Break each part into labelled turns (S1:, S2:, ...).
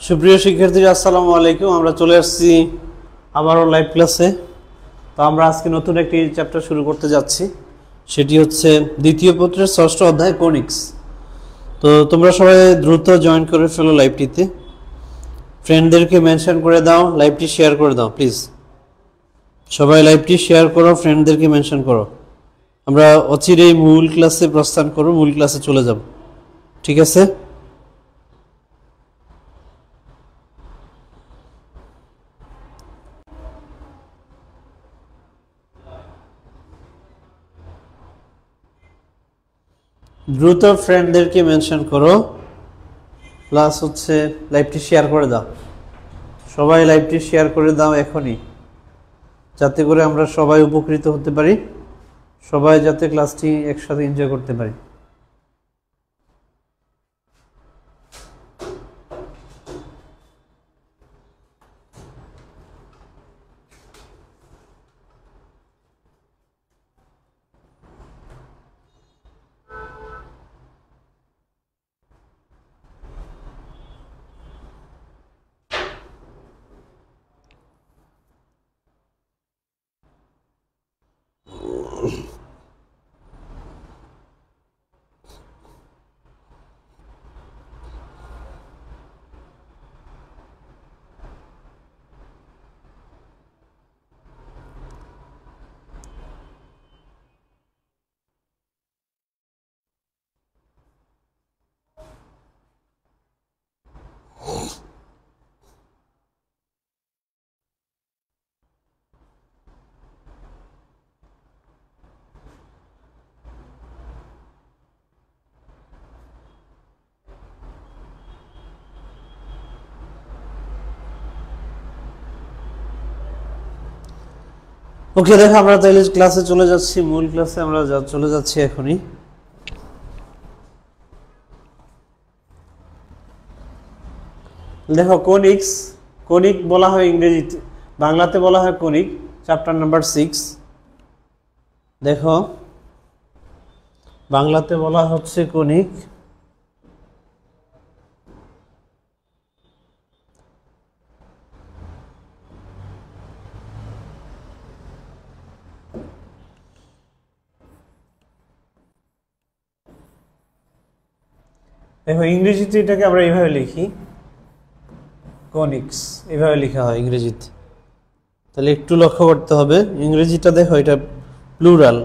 S1: সুপ্রিয় শিক্ষার্থীরা আসসালামু আলাইকুম। আমরা চলে আসছি আবারও লাইভ ক্লাসে। তো আমরা আজকে নতুন একটি চ্যাপ্টার শুরু করতে যাচ্ছি, সেটি হচ্ছে দ্বিতীয় পত্রের ষষ্ঠ অধ্যায় কনিক্স। তো তোমরা সবাই দ্রুত জয়েন করে ফেলো লাইভটিতে, ফ্রেন্ডদেরকে মেনশন করে দাও, লাইভটি শেয়ার করে দাও প্লিজ। সবাই লাইভটি শেয়ার করো, ফ্রেন্ডদেরকে মেনশন করো। আমরা অচিরেই মূল ক্লাসে প্রস্থান করব, মূল ক্লাসে চলে যাব, ঠিক আছে? দ্রুত ফ্রেন্ডদেরকে মেনশন করো, প্লাস হচ্ছে লাইভটি শেয়ার করে দাও। সবাই লাইভটি শেয়ার করে দাও এখনই, যাতে করে আমরা সবাই উপকৃত হতে পারি, সবাই যাতে ক্লাসটি একসাথে এনজয় করতে পারি। ওকে, দেখো আমরা তাইলে ক্লাসে চলে যাচ্ছি, মূল ক্লাসে আমরা চলে যাচ্ছি এখনই। দেখো কনিক্স, কনিক বলা হয় ইংরেজিতে, বাংলাতে বলা হয় কনিক, চ্যাপ্টার নাম্বার 6। দেখো বাংলাতে বলা হচ্ছে কনিক। দেখো ইংরেজিতে এটাকে আমরা এইভাবে লিখি, কনিক্স, এইভাবে লেখা হয় ইংরেজিতে। তাহলে একটু লক্ষ্য করতে হবে, ইংরেজিটা দেখো এটা প্লুরাল,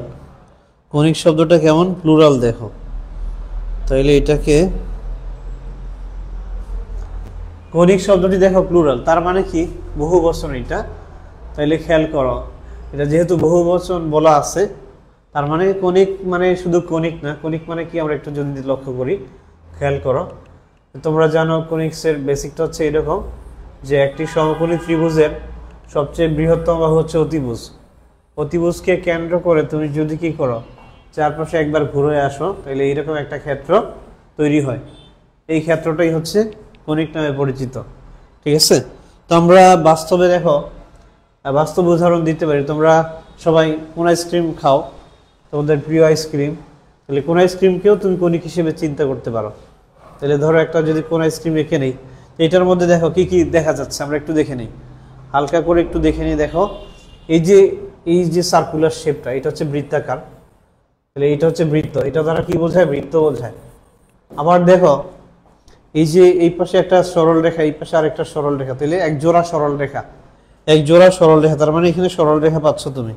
S1: কনিক শব্দটা কেমন প্লুরাল দেখো। তাইলে এটাকে কনিক শব্দটি দেখো প্লুরাল, তার মানে কি বহুবচন এটা। তাইলে খেয়াল করো, এটা যেহেতু বহুবচন বলা আছে, তার মানে কনিক মানে শুধু কনিক না, কনিক মানে কি আমরা একটু যদি লক্ষ্য করি, খেয়াল করো। তোমরা জানো কনিক্সের বেসিকটা হচ্ছে এরকম, যে একটি সমকোণী ত্রিভুজের সবচেয়ে বৃহত্তম বাহু হচ্ছে অতিভুজ। অতিভুজকে কেন্দ্র করে তুমি যদি কি করো, চারপাশে একবার ঘুরে আসো, তাহলে এইরকম একটা ক্ষেত্র তৈরি হয়। এই ক্ষেত্রটাই হচ্ছে কনিক নামে পরিচিত, ঠিক আছে? তো আমরা বাস্তবে দেখো, বাস্তব উদাহরণ দিতে পারি। তোমরা সবাই কোন আইসক্রিম খাও, তোমাদের প্রিয় আইসক্রিম, তাহলে কোন আইসক্রিমকেও তুমি কনিক হিসেবে চিন্তা করতে পারো। তাহলে ধরো একটা যদি কোন আইসক্রিম এঁকে নেই, এটার মধ্যে দেখো কি কি দেখা যাচ্ছে, আমরা একটু দেখে নিই, হালকা করে একটু দেখে নিই। দেখো এই যে সার্কুলার শেপটা, এটা হচ্ছে বৃত্তাকার, তাহলে এটা হচ্ছে বৃত্ত। এটা দ্বারা কি বোঝায়? বৃত্ত বোঝায়। আবার দেখো এই যে এই পাশে একটা সরল রেখা, এই পাশে আরেকটা সরল রেখা, তাহলে এক জোড়া সরল রেখা, এক জোড়া সরল রেখা, তার মানে এখানে সরল রেখা পাচ্ছ, তুমি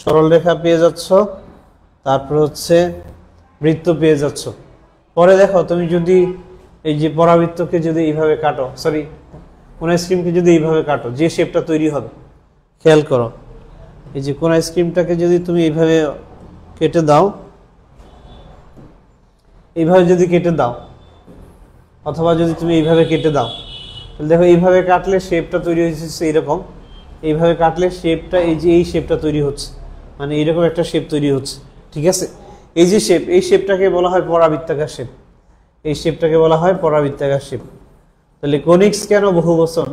S1: সরল রেখা পেয়ে যাচ্ছ, তারপর হচ্ছে বৃত্ত পেয়ে যাচ্ছ। পরে দেখো তুমি যদি এই যে পরাবৃত্তকে যদি এইভাবে কাটো, সরি কোন আইসক্রিমকে যদি এইভাবে কাটো, যে শেপটা তৈরি হবে, খেয়াল করো, এই যে কোন আইসক্রিমটাকে যদি তুমি এইভাবে কেটে দাও, এইভাবে যদি কেটে দাও, অথবা যদি তুমি এইভাবে কেটে দাও, তাহলে দেখো এইভাবে কাটলে শেপটা তৈরি হচ্ছে এইরকম, এইভাবে কাটলে শেপটা এই যে এই শেপটা তৈরি হচ্ছে, মানে এইরকম একটা শেপ তৈরি হচ্ছে, ঠিক আছে? এই যে শেপ, এই শেপটাকে বলা হয় পরাবৃত্তাকার শেপ, এই শেপটাকে বলা হয় পরাবৃত্তাকার শেপ। তাহলে কনিক্স কেন বহুবচন,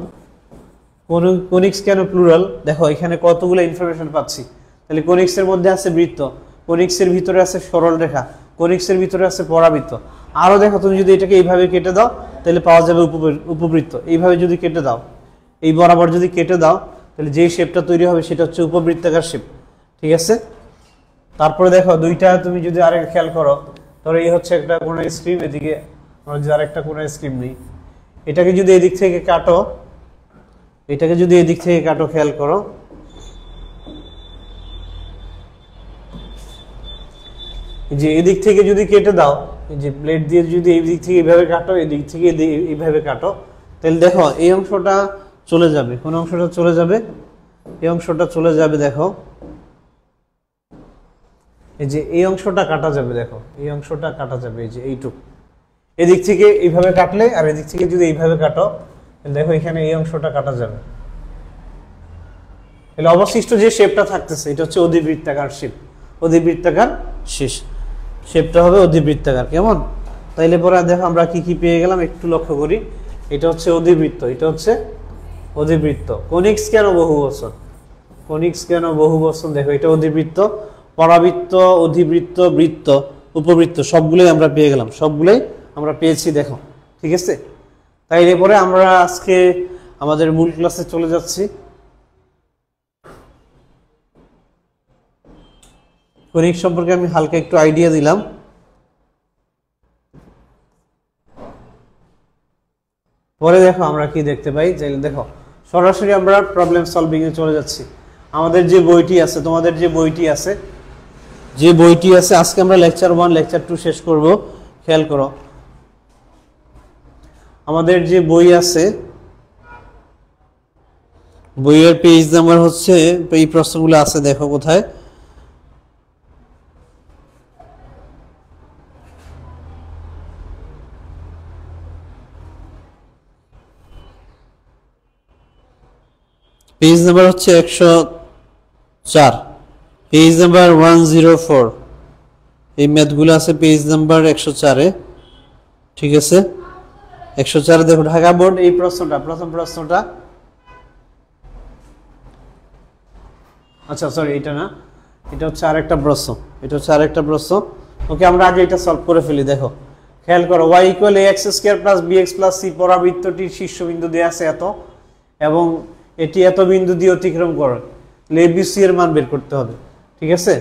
S1: কনিক্স কেন প্লুরাল? দেখো এখানে কতগুলো ইনফরমেশন পাচ্ছি। তাহলে কনিক্সের মধ্যে আছে বৃত্ত, কনিক্সের ভিতরে আছে সরল রেখা, কনিক্সের ভিতরে আছে পরাবৃত্ত। আরো দেখো তুমি যদি এটাকে এইভাবে কেটে দাও, তাহলে পাওয়া যাবে উপবৃত্ত। এইভাবে যদি কেটে দাও, এই বরাবর যদি কেটে দাও, তাহলে যেই শেপটা তৈরি হবে সেটা হচ্ছে উপবৃত্তাকার শেপ। ঠিক আছে, তারপরে দেখো দুইটা তুমি যদি আরেক খেয়াল করো, তাহলে এই হচ্ছে একটা কোন স্ক্রিম, এদিকে আমরা যদি আরেকটা কোন স্ক্রিম নেই, এটাকে যদি এদিক থেকে কাটো, এটাকে যদি এদিক থেকে কাটো, খেয়াল করো যে এদিক থেকে যদি কেটে দাও, এই যে প্লেট দিয়ে যদি এই দিক থেকে এইভাবে কাটো, এদিক থেকে এইভাবে কাটো, তাহলে দেখো এই অংশটা চলে যাবে। কোন অংশটা চলে যাবে? এই অংশটা চলে যাবে। দেখো এই যে এই অংশটা কাটা যাবে, দেখো এই অংশটা কাটা যাবে, এই যে এইটুকু এদিক থেকে এইভাবে কাটলে, আর এদিক থেকে যদি এইভাবে কাটো, দেখো এখানে এই অংশটা কাটা যাবে। তাহলে অবশিষ্ট যে শেপটা থাকতেছে এটা হচ্ছে অধিবৃত্তাকার শেপ। অধিবৃত্তাকার শেপটা হবে অধিবৃত্তাকার। কেমন? তাইলে পরে দেখো আমরা কি কি পেয়ে গেলাম, একটু লক্ষ্য করি। এটা হচ্ছে অধিবৃত্ত, এটা হচ্ছে অধিবৃত্ত। কনিক্স কেন বহুবচন? কনিক্স কেন বহুবচন? দেখো এটা অধিবৃত্ত, পরাবৃত্ত, অধিবৃত্ত, বৃত্ত, উপবৃত্ত সবগুলোই আমরা পেয়ে গেলাম, সবগুলোই আমরা পেয়েছি। দেখো ঠিক আছে, তাই এরপরে আমরা আজকে আমাদের মূল ক্লাসে চলে যাচ্ছি। কনিক্স সম্পর্কে আমি হালকা একটু আইডিয়া দিলাম। পরে দেখো আমরা কি দেখতে পাই, দেখো সরাসরি আমরা প্রবলেম সলভিং এ চলে যাচ্ছি। আমাদের যে বইটি আছে, তোমাদের যে বইটি আছে, আজকে আমরা লেকচার 1 লেকচার 2 শেষ করব। খেয়াল করো আমাদের যে বই আছে, বইয়ের পেজ নাম্বার হচ্ছে, এই প্রশ্নগুলো আছে দেখো কোথায়, পেজ নাম্বার হচ্ছে 104, পেজ নাম্বার 104, এই ম্যাথগুলো আছে পেজ নাম্বার 104-এ। ঠিক আছে, 104 দেখো ঢাকা বোর্ড এই প্রশ্নটা, প্রথম প্রশ্নটা, আচ্ছা সরি এটা না, এটা হচ্ছে আরেকটা প্রশ্ন, এটা হচ্ছে আরেকটা প্রশ্ন। ওকে, আমরা আগে এটা সলভ করে ফেলি। দেখো খেয়াল করো, y = ax² + bx + c পরাবৃত্তটির শীর্ষবিন্দু দেয়া আছে এত, এবং এটি এত বিন্দু দিয়ে অতিক্রম করে, abc এর মান বের করতে হবে। ঠিক আছে,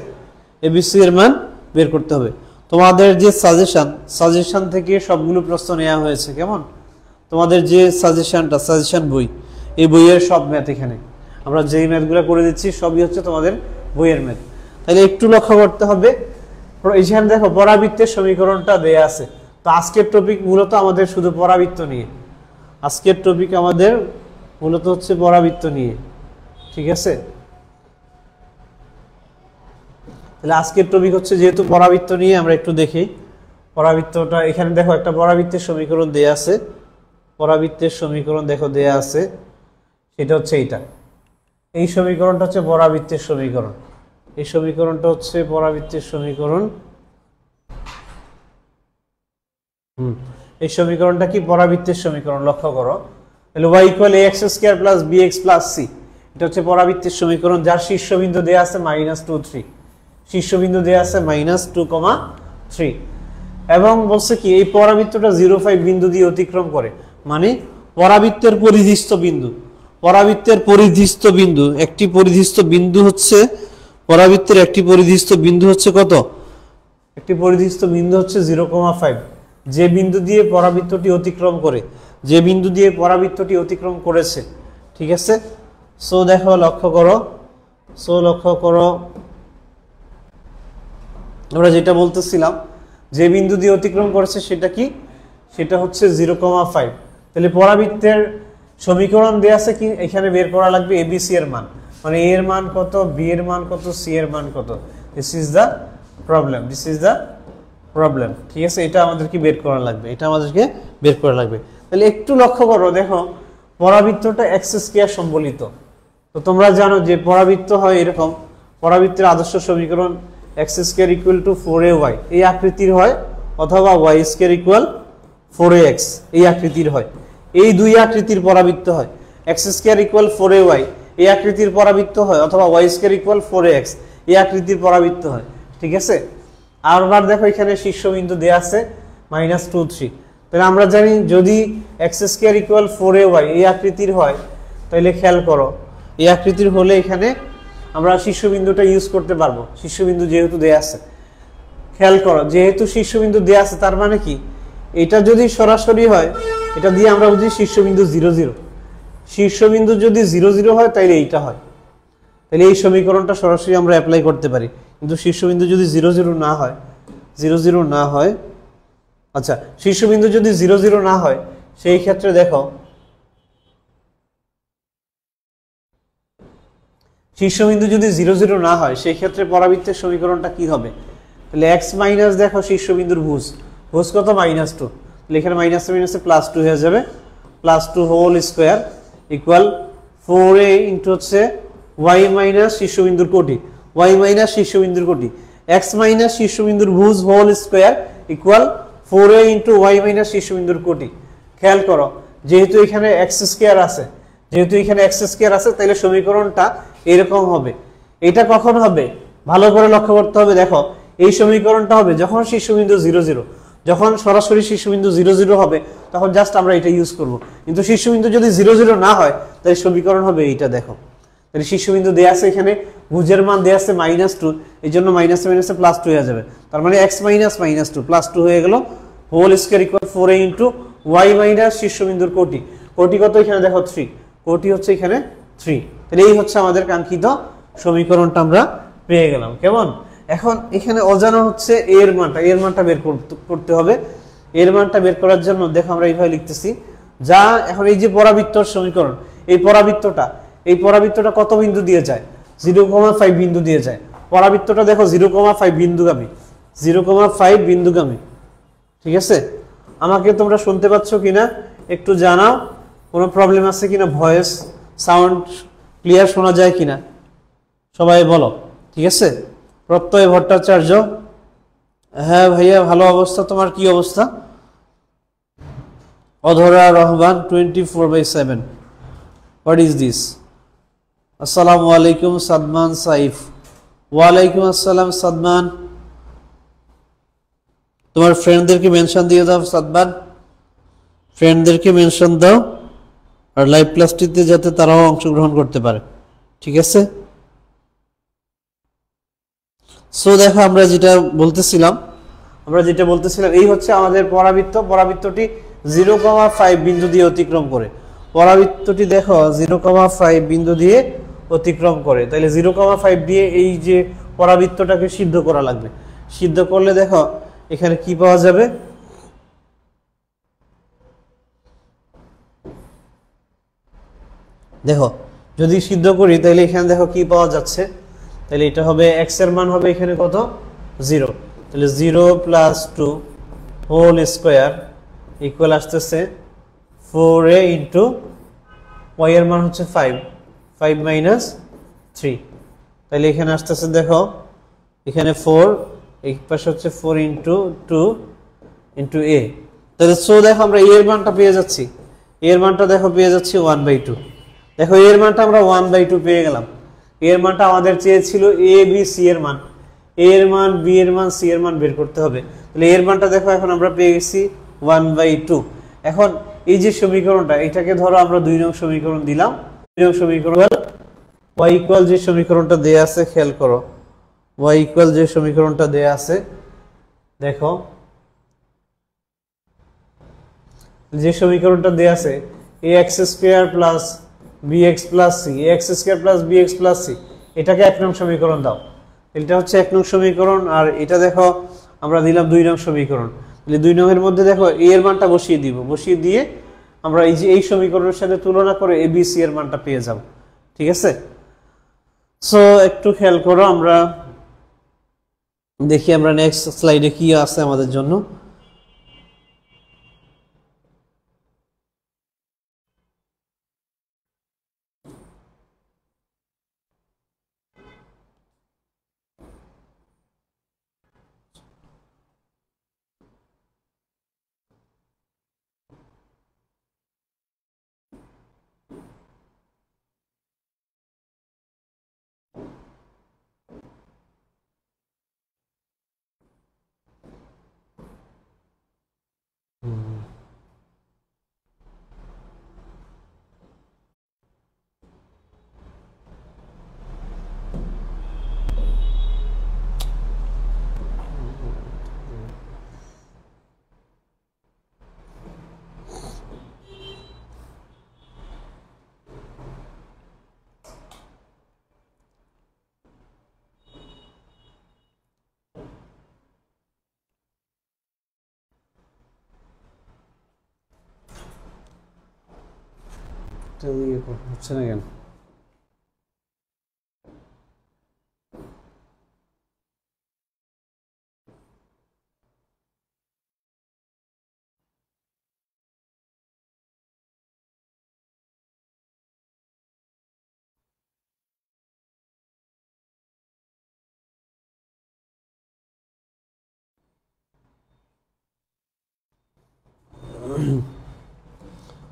S1: abc এর মান বের করতে হবে। তোমাদের যে সাজেশন থেকে সবগুলো প্রশ্ন নেওয়া হয়েছে। কেমন? তোমাদের যে সাজেশন বই, এই বইয়ের সব ম্যাথ এখানে আমরা যেই ম্যাথগুলো করে দিচ্ছি সবই হচ্ছে তোমাদের বইয়ের ম্যাথ। তাহলে একটু লক্ষ্য করতে হবে, এখানে দেখো পরাবৃত্তের সমীকরণটা দেয়া আছে। তো আজকের টপিক মূলত আমাদের শুধু পরাবৃত্ত নিয়ে, আজকের টপিক আমাদের মূলত হচ্ছে পরাবৃত্ত নিয়ে। ঠিক আছে, তাহলে আজকের টপিক হচ্ছে যেহেতু পরাবৃত্ত নিয়ে, আমরা একটু দেখি পরাবৃত্তটা। এখানে দেখো একটা পরাবৃত্তের সমীকরণ দেয়া আছে, পরাবৃত্তের সমীকরণ দেখো দেয়া আছে, সেটা হচ্ছে এইটা। এই সমীকরণটা হচ্ছে পরাবৃত্তের সমীকরণ, এই সমীকরণটা হচ্ছে পরাবৃত্তের সমীকরণ। এই সমীকরণটা কি? পরাবৃত্তের সমীকরণ। লক্ষ্য করো, তাহলে y = ax² + bx + c, এটা হচ্ছে পরাবৃত্তের সমীকরণ, যার শীর্ষবিন্দু দেয়া আছে -2, 3, শীর্ষবিন্দু দেয়া আছে -2,3, এবং বলছে কি এই পরাবৃত্তটা 0,5 বিন্দু দিয়ে অতিক্রম করে, মানে পরাবৃত্তের পরিধিস্থ বিন্দু, পরাবৃত্তের পরিধিস্থ বিন্দু, একটি পরিধিস্থ বিন্দু হচ্ছে পরাবৃত্তের একটি পরিধিস্থ বিন্দু হচ্ছে কত? একটি পরিধিস্থ বিন্দু হচ্ছে 0,5, যে বিন্দু দিয়ে পরাবৃত্তটি অতিক্রম করে, যে বিন্দু দিয়ে পরাবৃত্তটি অতিক্রম করেছে। ঠিক আছে, সো দেখো লক্ষ্য করো, আমরা যেটা বলতেছিলাম, যে বিন্দু দিয়ে অতিক্রম করেছে সেটা কি? সেটা হচ্ছে 0,5। তাহলে পরাবৃত্তের সমীকরণ দেয়া আছে কি, এখানে বের করা লাগবে abc এর মান, মানে a এর মান কত, b এর মান কত, c এর মান কত। This is the problem. ঠিক আছে, এটা আমাদেরকে বের করা লাগবে, এটা আমাদেরকে বের করা লাগবে। তাহলে একটু লক্ষ্য করো, দেখো পরাবৃত্তটা x² সম্বলিত। তো তোমরা জানো যে পরাবৃত্ত হয় এরকম, পরাবৃত্তের আদর্শ সমীকরণ x² = 4ay এই আকৃতির হয়, অথবা y² = 4ax এই আকৃতির হয়। এই দুই আকৃতির পরাবৃত্ত হয়। x² = 4ay এই আকৃতির পরাবৃত্ত হয়, অথবা y² = 4ax এই আকৃতির পরাবৃত্ত হয়। ঠিক আছে, আবার দেখো এখানে শীর্ষবিন্দু দেয়া আছে -2, 3, তাহলে আমরা জানি যদি এক্স স্কোয়ার ইকুয়াল 4ay এই আকৃতির হয়, তাহলে খেয়াল করো এই আকৃতির হলে এখানে আমরা শীর্ষবিন্দুটা ইউজ করতে পারবো। শীর্ষবিন্দু যেহেতু দেয়া আছে, খেয়াল করো যেহেতু শীর্ষবিন্দু দেয়া আছে তার মানে কি এটা যদি সরাসরি হয় এটা দিয়ে আমরা বুঝি শীর্ষবিন্দু 0 0। শীর্ষবিন্দু যদি 0 0 হয় তাহলে এইটা হয়, তাহলে এই সমীকরণটা সরাসরি আমরা অ্যাপ্লাই করতে পারি। কিন্তু শীর্ষবিন্দু যদি 0 0 না হয়, 0 0 না হয়, আচ্ছা শীর্ষবিন্দু যদি 0 0 না হয় সেই ক্ষেত্রে দেখো শীর্ষবিন্দু যদি 0 0 না হয় সেই ক্ষেত্রে পরাবৃত্তের সমীকরণটা কি হবে? তাহলে x মাইনাস দেখো শীর্ষবিন্দুর ভুজ, ভুজ কত -2, তাহলে এখানে মাইনাসে মাইনাসে +2 হয়ে যাবে, +2 whole square equal 4a into হচ্ছে y মাইনাস শীর্ষবিন্দুর কোটি, y মাইনাস শীর্ষবিন্দুর কোটি, x মাইনাস শীর্ষবিন্দুর ভুজ whole square equal 4a into y minus শীর্ষবিন্দুর কোটি। খেয়াল করো যেহেতু এখানে x স্কোয়ার আছে, যেহেতু এখানে x স্কোয়ার আছে তাহলে সমীকরণটা এরকম হবে। এটা কখন হবে ভালো করে লক্ষ্য করতে হবে। দেখো এই সমীকরণটা হবে যখন শীর্ষবিন্দু 0 0, যখন সরাসরি শীর্ষবিন্দু 0 0 হবে তখন জাস্ট আমরা এটা ইউজ করব। কিন্তু শীর্ষবিন্দু যদি 0 0 না হয় তাহলে সমীকরণ হবে এইটা। দেখো তাহলে শীর্ষবিন্দু দেয়া আছে, এখানে ভুজের মান দেয়া আছে -2, এই জন্য মাইনাসে মাইনাসে +2 হয়ে যাবে, তার মানে x মাইনাস -2 +2 হয়ে গেল whole square equal 4a into y minus শীর্ষবিন্দুর কোটি। কোটি কত এখানে দেখো 3, কোটি হচ্ছে এখানে 3। তাহলে এই হচ্ছে আমাদের কাঙ্ক্ষিত সমীকরণটা আমরা পেয়ে গেলাম। কেমন? এখন এখানে অজানা হচ্ছে এর মানটা, এর মানটা বের করতে হবে। এর মানটা বের করার জন্য দেখো আমরা এইভাবে লিখতেছি, যা এখন এই যে পরাবৃত্তর সমীকরণ, এই পরাবৃত্তটা কত বিন্দু দিয়ে যায়? 0,5 বিন্দু দিয়ে যায়। পরাবৃত্তটা দেখো 0,5 বিন্দুগামী, 0,5 বিন্দুগামী। ঠিক আছে, আমাকে তোমরা শুনতে পাচ্ছ কিনা একটু জানাও, কোনো প্রবলেম আছে কিনা, ভয়েস সাউন্ড ক্লিয়ার শোনা যায় কিনা সবাই বলো। ঠিক আছে, প্রত্যয় ভট্টাচার্য, হ্যাঁ ভাইয়া ভালো অবস্থা, তোমার কি অবস্থা? অধরা রহমান 24/7, হোয়াট ইজ দিস? আসসালামু আলাইকুম সাদমান সাইফ, ওয়ালাইকুম আসসালাম সাদমান। তোমার ফ্রেন্ডদেরকে মেনশন দিয়ে দাও সাদমান, ফ্রেন্ডদেরকে মেনশন দাও আর লাইভ ক্লাসটিতে যাতে তারাও অংশগ্রহণ করতে পারে। ঠিক আছে, সো দেখো আমরা যেটা বলতেছিলাম এই হচ্ছে আমাদের পরাবৃত্তটি 0,5 বিন্দু দিয়ে অতিক্রম করে। পরাবৃত্তটি দেখো 0,5 বিন্দু দিয়ে অতিক্রম করে, তাহলে 0,5 দিয়ে এই যে পরাবৃত্তটাকে সিদ্ধ করা লাগবে। সিদ্ধ করলে দেখো এখানে কি পাওয়া যাবে, দেখো যদি সিদ্ধ করি তাহলে এখানে দেখো কি পাওয়া যাচ্ছে, তাহলে এটা হবে x এর মান হবে এখানে কত 0, তাহলে 0 + 2 হোল স্কয়ার ইকুয়াল আসতেছে 4a ইন্টু y এর মান হচ্ছে 5 মাইনাস 3, তাহলে এখানে আসতেছে দেখো এখানে 4, এই পাশে হচ্ছে 4 ইন্টু 2 ইন্টু a, তাহলে সো দেখো আমরা এর মানটা পেয়ে যাচ্ছি, এর মানটা দেখো পেয়ে যাচ্ছি 1/2। দেখো এর মানটা আমরা 1/2 পেয়ে গেলাম। এর মানটা আমাদের চেয়েছিল a b c এর মান, a এর মান b এর মান c এর মান বের করতে হবে। তাহলে এর মানটা দেখো এখন আমরা পেয়ে গেছি 1/2। এখন এই যে সমীকরণটা, এটাকে ধরো আমরা 2 নং সমীকরণ দিলাম। 2 নং সমীকরণ y ইকুয়াল যে সমীকরণটা দেয়া আছে, খেয়াল করো y ইকুয়াল যে সমীকরণটা দেয়া আছে, দেখো যে সমীকরণটা দেয়া আছে ax square plus bx plus c, ax square plus bx plus c, এটাকে 1 নং সমীকরণ দাও। এটা হচ্ছে 1 নং সমীকরণ, আর এটা দেখো আমরা দিলাম 2 নং সমীকরণ। তাহলে 2 নং এর মধ্যে দেখো a এর মানটা বসিয়ে দিব, বসিয়ে দিয়ে আমরা এই যে এই সমীকরণের সাথে তুলনা করে a b c এর মানটা পেয়ে যাব। ঠিক আছে, সো একটু খেয়াল করো, আমরা দেখি আমরা নেক্সট স্লাইডে কি আছে আমাদের জন্য। হচ্ছে না কেন?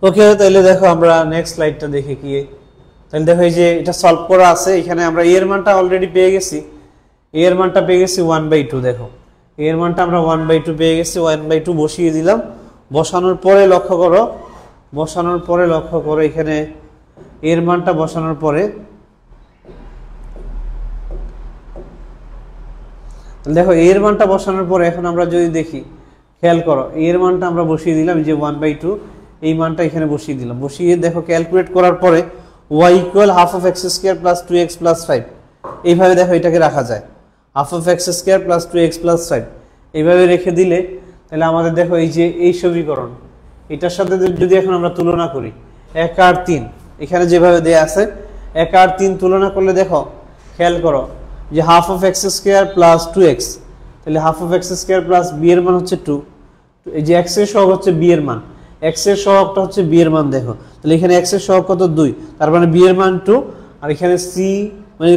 S1: ওকে, তাহলে দেখো আমরা নেক্সট স্লাইডটা দেখি কি। তাহলে দেখো এই যে এটা সলভ করা আছে, এখানে আমরা a এর মানটা অলরেডি পেয়ে গেছি। a এর মানটা পেয়ে গেছি 1/2। দেখো a এর মানটা আমরা 1/2 পেয়ে গেছি, 1/2 বসিয়ে দিলাম। বসানোর পরে লক্ষ্য করো এখানে a এর মানটা বসানোর পরে দেখো a এর মানটা বসানোর পরে এখন আমরা যদি দেখি, খেয়াল করো a এর মানটা আমরা বসিয়ে দিলাম, যে 1/2 এই মানটা এখানে বসিয়ে দিলাম। বসিয়ে দেখো ক্যালকুলেট করার পরে y = half of x square plus 2x plus 5, এইভাবে দেখো এটাকে রাখা যায়, half of x square plus 2x plus 5 এইভাবে রেখে দিলে তাহলে আমাদের দেখো এই যে এই সমীকরণ, এটার সাথে যদি এখন আমরা তুলনা করি 1 আর 3, এখানে যেভাবে দেয়া আছে 1 আর 3 তুলনা করলে দেখো, খেয়াল করো যে half of x square plus 2x, তাহলে half of x square plus b এর মান হচ্ছে 2, এই যে x এর সহগ হচ্ছে b এর মান, x এর সহগটা হচ্ছে b এর মান। দেখো তাহলে এখানে x এর সহগ কত 2, তার মানে b এর মান 2, আর এখানে c মানে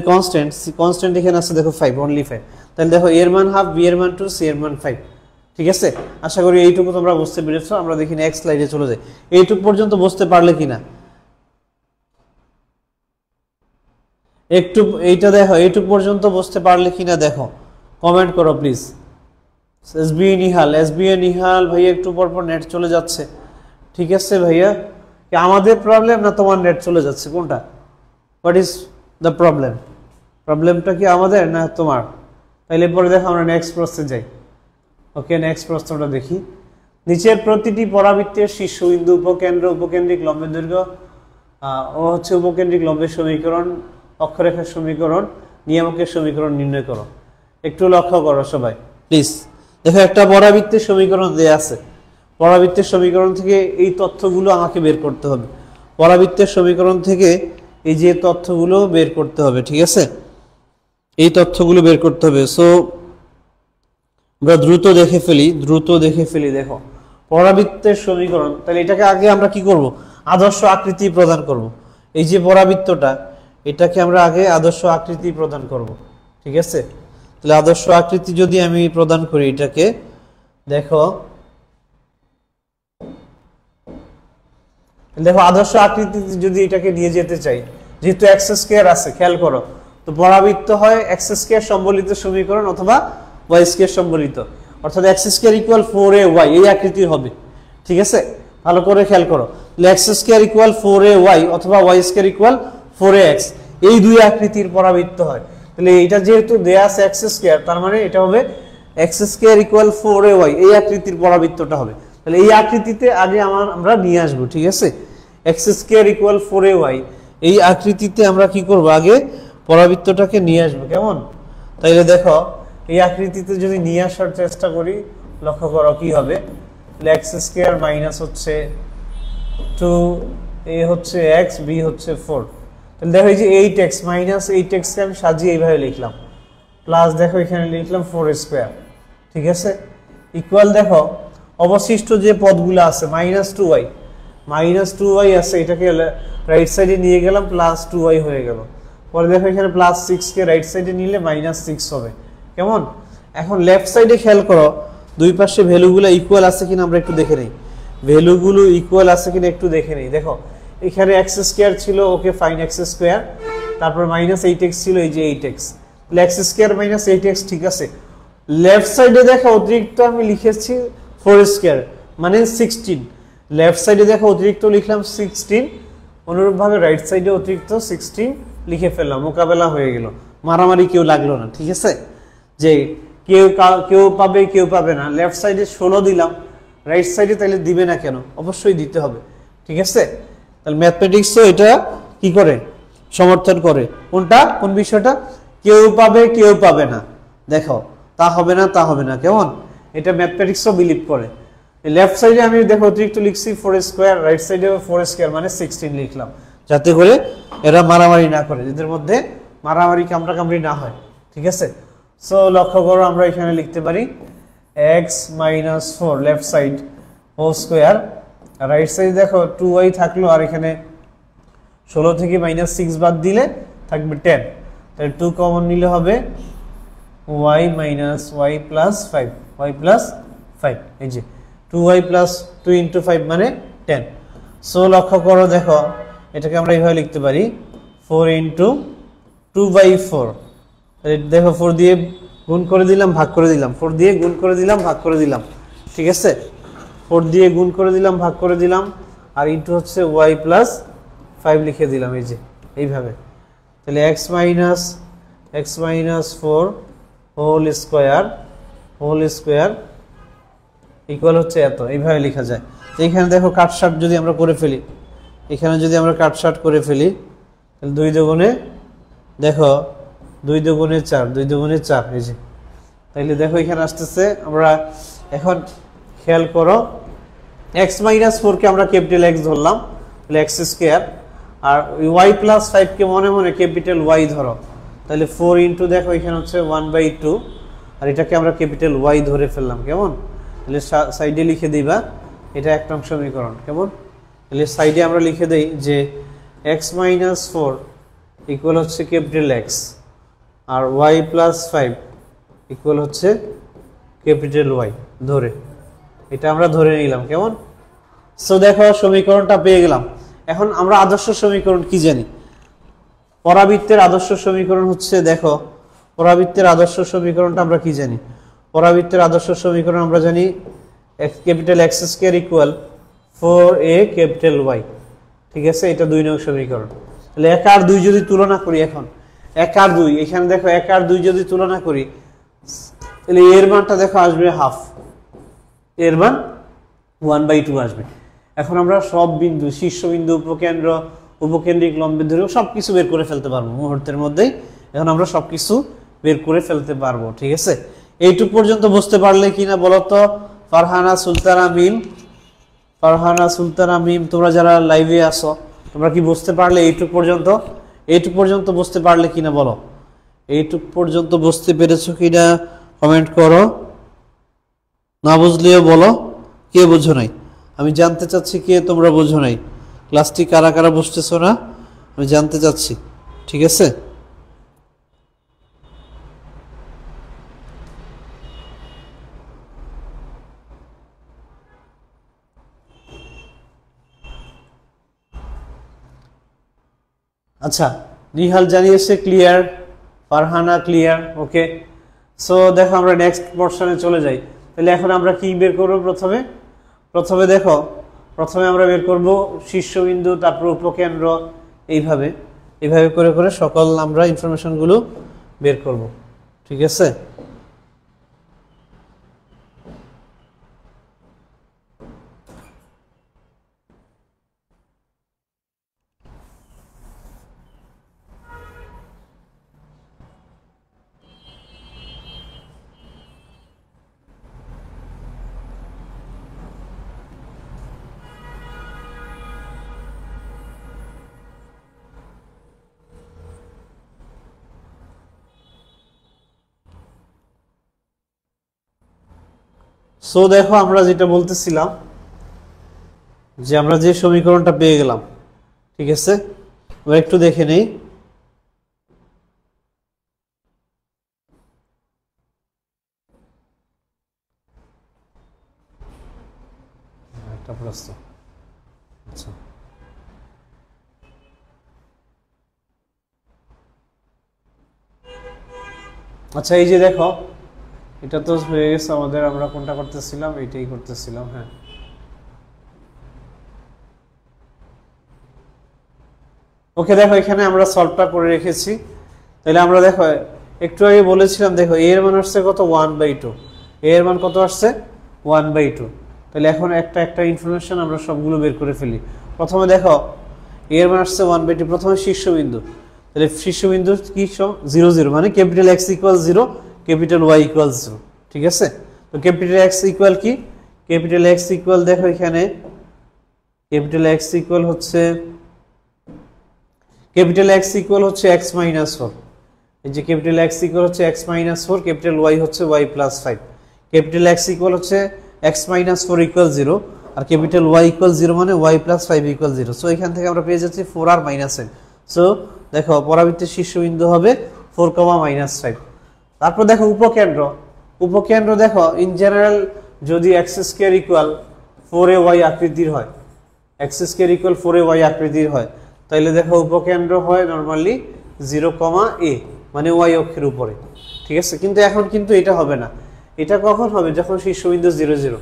S1: কনস্ট্যান্ট এখানে আছে দেখো 5, অনলি 5। তাহলে দেখো a এর মান হাফ, b এর মান 2, c এর মান 5। ঠিক আছে, আশা করি এইটুকু তোমরা বুঝতে পেরেছো। আমরা দেখি নেক্সট স্লাইডে চলে যাই, এইটুকু পর্যন্ত বুঝতে পারলে কিনা একটু, এইটা দেখো এইটুকু পর্যন্ত বুঝতে পারলে কিনা দেখো, কমেন্ট করো প্লিজ। এসবি নিহাল ভাইয়া একটু পর পর নেট চলে যাচ্ছে। ঠিক আছে ভাইয়া, আমাদের প্রবলেম না তোমার নেট চলে যাচ্ছে, কোনটা? What is the problem? প্রবলেমটা কি আমাদের না তোমার? তাইলে পরে দেখো আমরা নেক্সট প্রশ্নে যাই। ওকে, নেক্সট প্রশ্নটা দেখি। নিচের প্রতিটি পরাবৃত্তের শীর্ষবিন্দু উপকেন্দ্রিক লম্বের দৈর্ঘ্য ও হচ্ছে উপকেন্দ্রিক লম্বের সমীকরণ, অক্ষরেখার সমীকরণ, নিয়ামকের সমীকরণ নির্ণয় করো। একটু লক্ষ্য করো সবাই প্লিজ। দেখো একটা পরাবৃত্তের সমীকরণ দেয়া আছে, পরাবৃত্তের সমীকরণ থেকে এই তথ্যগুলো আমাকে বের করতে হবে। পরাবৃত্তের সমীকরণ থেকে এই যে তথ্যগুলো বের করতে হবে। ঠিক আছে, এই তথ্যগুলো বের করতে হবে। সো আমরা দ্রুত দেখে ফেলি। দেখো পরাবৃত্তের সমীকরণ, তাহলে এটাকে আগে আমরা কি করব? আদর্শ আকৃতি প্রদান করব। এই যে পরাবৃত্তটা, এটাকে আমরা আগে আদর্শ আকৃতি প্রদান করব। ঠিক আছে, তাহলে আদর্শ আকৃতি যদি আমি প্রদান করি এটাকে, দেখো আদর্শ আকৃতি যদি এটাকে নিয়ে যেতে চাই, যেহেতু এক্স স্কয়ার আছে, খেয়াল করো, তো পরাবৃত্ত হয় এক্স স্কয়ার সম্বলিত সমীকরণ অথবা ওয়াই স্কয়ার সম্বলিত, অর্থাৎ এক্স স্কয়ার ইকুয়াল 4ay এই আকৃতির হবে। ঠিক আছে, ভালো করে খেয়াল করো, তাহলে এক্স স্কয়ার ইকুয়াল 4ay অথবা ওয়াই স্কয়ার ইকুয়াল 4ax, এই দুই আকৃতির পরাবৃত্ত হয়। তাহলে এটা যেহেতু দেয়া আছে এক্স স্কয়ার, তার মানে এটা হবে এক্স স্কয়ার ইকুয়াল 4ay, এই আকৃতির পরাবৃত্তটা হবে। তাহলে এই আকৃতিতে আগে আমরা নিয়ে আসবো। ঠিক আছে, এক্স স্কয়ার ইকুয়াল 4ay এই আকৃতিতে আমরা কি করব? আগে পরাবৃত্তটাকে নিয়ে আসবো। কেমন? তাইলে দেখো এই আকৃতিতে যদি নিয়ে আসার চেষ্টা করি, লক্ষ্য করো কি হবে। এক্স স্কয়ার মাইনাস হচ্ছে 2, a হচ্ছে x, b হচ্ছে 4। তাহলে দেখো এই যে 8x মাইনাস 8x কে আমি সাজিয়ে এইভাবে লিখলাম, প্লাস দেখো এখানে লিখলাম 4 স্কয়ার। ঠিক আছে, ইকুয়াল দেখো অবশিষ্ট যে পদগুলো আছে মাইনাস 2y আছে, এটাকে রাইট সাইডে নিয়ে গেলাম, প্লাস 2y হয়ে গেল। পরে দেখো এখানে প্লাস 6 কে রাইট সাইডে নিলে মাইনাস 6 হবে। কেমন? এখন লেফট সাইডে খেয়াল করো, দুই পাশে ভ্যালুগুলো ইকুয়াল আছে কিনা আমরা একটু দেখে নেই। ভ্যালুগুলো ইকুয়াল আছে কিনা একটু দেখে নেই। দেখো এখানে x স্কয়ার ছিল, ওকে ফাইন, x স্কয়ার, তারপর মাইনাস 8x ছিল, এই যে 8x, তাহলে x স্কয়ার মাইনাস 8x। ঠিক আছে, লেফট সাইডে দেখো অতিরিক্ত আমি লিখেছি 4 স্কয়ার মানে 16, লেফট সাইডে দেখো অতিরিক্ত লিখলাম 16, অনুরূপভাবে রাইট সাইডে অতিরিক্ত 16 লিখে ফেললাম, মোকাবেলা হয়ে গেল, মারামারি কেউ লাগলো না। ঠিক আছে, যে কেউ পাবে কেউ পাবে না। লেফট সাইডে 16 দিলাম, রাইট সাইডে তাহলে দিবে না কেন? অবশ্যই দিতে হবে। ঠিক আছে, তাহলে ম্যাথমেটিক্সও এটা কি করে? সমর্থন করে। কোনটা? কোন বিষয়টা? কেউ পাবে কেউ পাবে না, দেখো তা হবে না তা হবে না। কেমন? এটা ম্যাথমেটিক্সও বিলিভ করে। লেফট সাইডে আমি দেখো অতিরিক্ত লিখছি 4 স্কয়ার, রাইট সাইডে 4 স্কয়ার মানে 16 লিখলাম, যাতে করে এরা মারামারি না করে, এদের মধ্যে মারামারি কামড়াকামড়ি না হয়। ঠিক আছে, সো লক্ষ্য করো আমরা এখানে লিখতে পারি x - 4 left side whole square, আর রাইট সাইড দেখো 2y থাকলো, আর এখানে 16 থেকে -6 বাদ দিলে থাকবে 10, তাহলে 2 কমন নিলে হবে y - y + 5, y + 5, এই যে 2y + 2 × 5 মানে 10। সো লক্ষ্য করো দেখো এটাকে আমরা এইভাবে লিখতে পারি 4 × 2/4, দেখো 4 দিয়ে গুণ করে দিলাম ভাগ করে দিলাম, 4 দিয়ে গুণ করে দিলাম ভাগ করে দিলাম। ঠিক আছে, 4 দিয়ে গুণ করে দিলাম ভাগ করে দিলাম, আর ইনটু হচ্ছে y + 5 লিখে দিলাম, এই যে এইভাবে। তাহলে x - 4 হোল স্কয়ার ইকুয়াল হচ্ছে এত, এইভাবে লেখা যায়। এখানে দেখো কাটছাট যদি আমরা করে ফেলি, এখানে যদি আমরা কাটছাট করে ফেলি তাহলে 2 দুগুণে দেখো 2 দুগুণে 4, 2 দুগুণে 4, এই যে। তাইলে দেখো এখানে আসতেছে, আমরা এখন খেয়াল করো x - 4 কে আমরা ক্যাপিটাল X ধরলাম, তাহলে x স্কয়ার, আর y + 5 কে মনে মনে ক্যাপিটাল Y ধরো, তাহলে 4 ইনটু দেখো এখানে হচ্ছে 1/2, আর এটাকে আমরা ক্যাপিটাল Y ধরে ফেললাম, কেমন? তাহলে সাইডে লিখে দিবা এটা এক নং সমীকরণ, কেমন? তাহলে সাইডে আমরা লিখে দেই যে x - 4 ইকুয়াল হচ্ছে ক্যাপিটাল X, আর y + 5 ইকুয়াল হচ্ছে ক্যাপিটাল Y ধরে, এটা আমরা ধরে নিলাম, কেমন? সো দেখো সমীকরণটা পেয়ে গেলাম। এখন আমরা আদর্শ সমীকরণ কি জানি? পরাবৃত্তের আদর্শ সমীকরণ হচ্ছে, দেখো পরাবৃত্তের আদর্শ সমীকরণটা আমরা কি জানি? পরাবৃত্তের আদর্শ সমীকরণ আমরা জানি capital X square equal 4a capital Y। ঠিক আছে, এটা 2 নং সমীকরণ। তাহলে 1 আর 2 যদি তুলনা করি, এখন 1 আর 2, এখানে দেখো 1 আর 2 যদি তুলনা করি, তাহলে এর মানটা দেখো আসবে হাফ, এর মান 1/2 আসবে। এখন আমরা সব বিন্দু, শীর্ষবিন্দু, উপকেন্দ্র, উপকেন্দ্রিক লম্বদ্বয় সবকিছু বের করে ফেলতে পারবো মুহূর্তের মধ্যেই। এখন আমরা সবকিছু বের করে ফেলতে পারবো। ঠিক আছে, এইটুক পর্যন্ত বুঝতে পারলে কিনা বলো তো? ফারহানা সুলতানা মিম, তোমরা যারা লাইভে আসো তোমরা কি বুঝতে পারলে এইটুক পর্যন্ত? এইটুক পর্যন্ত বুঝতে পারলে কিনা বলো? এইটুক পর্যন্ত বুঝতে পেরেছো কিনা কমেন্ট করো, না বুঝলেও বলো কে বুঝো নাই। আমি জানতে চাচ্ছি কে তোমরা বুঝো নাই, ক্লাসটি কারা কারা বুঝতেছো না আমি জানতে চাচ্ছি। ঠিক আছে, আচ্ছা নিহাল জানিয়েছে ক্লিয়ার, ফারহানা ক্লিয়ার, ওকে। সো দেখো আমরা নেক্সট পোরশনে চলে যাই। তাহলে এখন আমরা কি বের করব? প্রথমে দেখো, প্রথমে আমরা বের করব শীর্ষবিন্দু, তারপর উপকেন্দ্র, এইভাবে করে করে সকল আমরা ইনফরমেশনগুলো বের করব। ঠিক আছে, সো দেখো আমরা যেটা বলতেছিলাম যে আমরা যে সমীকরণটা পেয়ে গেলাম, ঠিক আছে, আমরা একটু দেখে নেই। একটা প্রশ্ন, আচ্ছা আচ্ছা এই যে দেখো এটা তো হয়ে গেছে আমাদের, আমরা কোনটা করতেছিলাম? এইটাই করতেছিলাম, হ্যাঁ। ওকে দেখো এখানে আমরা সলভটা করে রেখেছি। তাহলে আমরা দেখো একটু আগে বলেছিলাম, দেখো এ এর মান আসছে কত? 1/2। এ এর মান কত আসছে? 1/2। তাহলে এখন একটা একটা ইনফরমেশন আমরা সবগুলো বের করে ফেলি। প্রথমে দেখো এ এর মান আসছে 1/2, প্রথমে শীর্ষবিন্দু। তাহলে শীর্ষবিন্দু কি? 0 0, মানে ক্যাপিটাল X = 0, ক্যাপিটাল Y = 0। ঠিক আছে, তো ক্যাপিটাল X ইকুয়াল কি? ক্যাপিটাল এক্স ইকুয়াল দেখো এখানে ক্যাপিটাল এক্স ইকুয়াল হচ্ছে এক্স মাইনাস 4। এই যে ক্যাপিটাল এক্স ইকুয়াল হচ্ছে এক্স মাইনাস 4, ক্যাপিটাল ওয়াই হচ্ছে Y plus 5। Capital X equal হচ্ছে এক্স মাইনাস 4 ইকুয়াল 0, আর ক্যাপিটাল ওয়াই ইকুয়াল 0 মানে ওয়াই প্লাস 5 ইকুয়াল 0। সো এখান থেকে আমরা পেয়ে যাচ্ছি 4 আর মাইনাস n। সো দেখো পরাবৃত্তের শীর্ষবিন্দু হবে 4, -5। তারপর দেখো উপকেন্দ্র দেখো ইন জেনারেল যদি এক্স স্কয়ার ইকুয়াল 4ay আকৃতির হয়, এক্স স্কয়ার ইকুয়াল 4ay আকৃতির হয়, তাহলে দেখো উপকেন্দ্র হয় নরমালি 0, a মানে y অক্ষের উপরে। ঠিক আছে, কিন্তু এখন কিন্তু এটা হবে না। এটা কখন হবে? যখন শীর্ষবিন্দু 0, 0।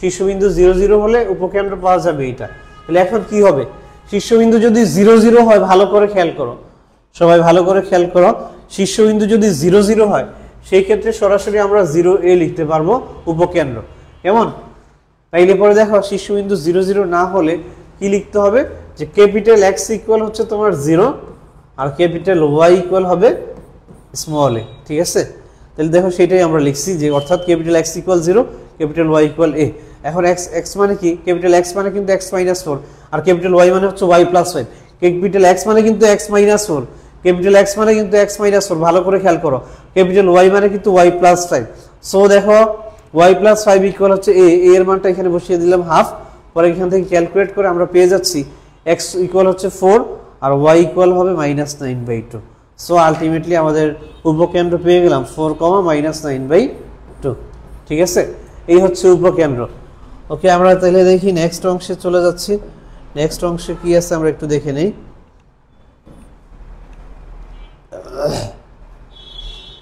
S1: শীর্ষবিন্দু 0, 0 হলে উপকেন্দ্র পাওয়া যাবে এটা। তাহলে এখন কি হবে? শীর্ষবিন্দু যদি 0, 0 হয়, ভালো করে খেয়াল করো, সবাই ভালো করে খেয়াল করো, শীর্ষবিন্দু যদি 0, 0 হয় সেই ক্ষেত্রে সরাসরি আমরা 0a লিখতে পারবো উপকেন্দ্র। কেমন? তাইলে পরে দেখো শীর্ষবিন্দু 0, 0 না হলে কি লিখতে হবে? যে ক্যাপিটাল এক্স ইকুয়াল হচ্ছে তোমার 0 আর ক্যাপিটাল ওয়াই ইকুয়াল হবে স্মল a। ঠিক আছে, তাহলে দেখো সেটাই আমরা লিখছি, যে অর্থাৎ capital X equal 0, capital Y equal a। এখন এক্স মানে কি? ক্যাপিটাল এক্স মানে কিন্তু এক্স মাইনাস 4, আর ক্যাপিটাল ওয়াই মানে হচ্ছে ওয়াই প্লাস 5। ক্যাপিটাল এক্স মানে কিন্তু এক্স মাইনাস 4, ক্যাপিটাল এক্স মানে কিন্তু এক্স মাইনাস 4, ভালো করে খেয়াল করো। ক্যাপিটাল ওয়াই মানে কিন্তু ওয়াই প্লাস 5। সো দেখো ওয়াই প্লাস 5 ইকুয়াল হচ্ছে a, এর মানটা এখানে বসিয়ে দিলাম হাফ। পরে এখান থেকে ক্যালকুলেট করে আমরা পেয়ে যাচ্ছি এক্স ইকুয়াল হচ্ছে 4 আর ওয়াই ইকুয়াল হবে -9/2। সো আলটিমেটলি আমাদের উপকেন্দ্র পেয়ে গেলাম 4, -9/2। ঠিক আছে, এই হচ্ছে উপকেন্দ্র। ওকে, আমরা তাহলে দেখি নেক্সট অংশে চলে যাচ্ছি। নেক্সট অংশে কি আছে আমরা একটু দেখে নেই।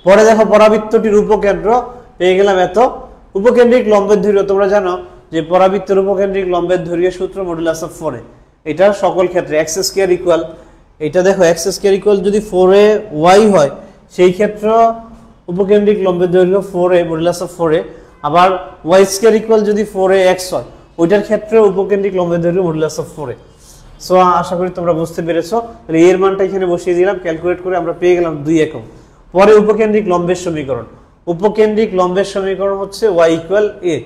S1: পরে দেখো পরাবৃত্তটির উপকেন্দ্র পেয়ে গেলাম এত। উপকেন্দ্রিক লম্বের দৈর্ঘ্য তোমরা জানো যে পরাবৃত্তের উপকেন্দ্রিক লম্বের দৈর্ঘ্য সূত্র মডুলাস অফ 4a। এটা সকল ক্ষেত্রে এক্স স্কয়ার ইকুয়াল, এটা দেখো এক্স স্কয়ার ইকুয়াল যদি 4ay হয় সেই ক্ষেত্রে উপকেন্দ্রিক লম্বের দৈর্ঘ্য 4a মডুলাস অফ 4a। আবার ওয়াই স্কয়ার ইকুয়াল যদি 4ax হয় ওইটার ক্ষেত্রে উপকেন্দ্রিক লম্বের দৈর্ঘ্য মডুলাস অফ 4a। সো আশা করি তোমরা বুঝতে পেরেছো। তাহলে এর মানটা এখানে বসিয়ে দিলাম, ক্যালকুলেট করে আমরা পেয়ে গেলাম 2 একক। পরে উপকেন্দ্রিক লম্বের সমীকরণ, উপকেন্দ্রিক লম্বের সমীকরণ হচ্ছে y equal a,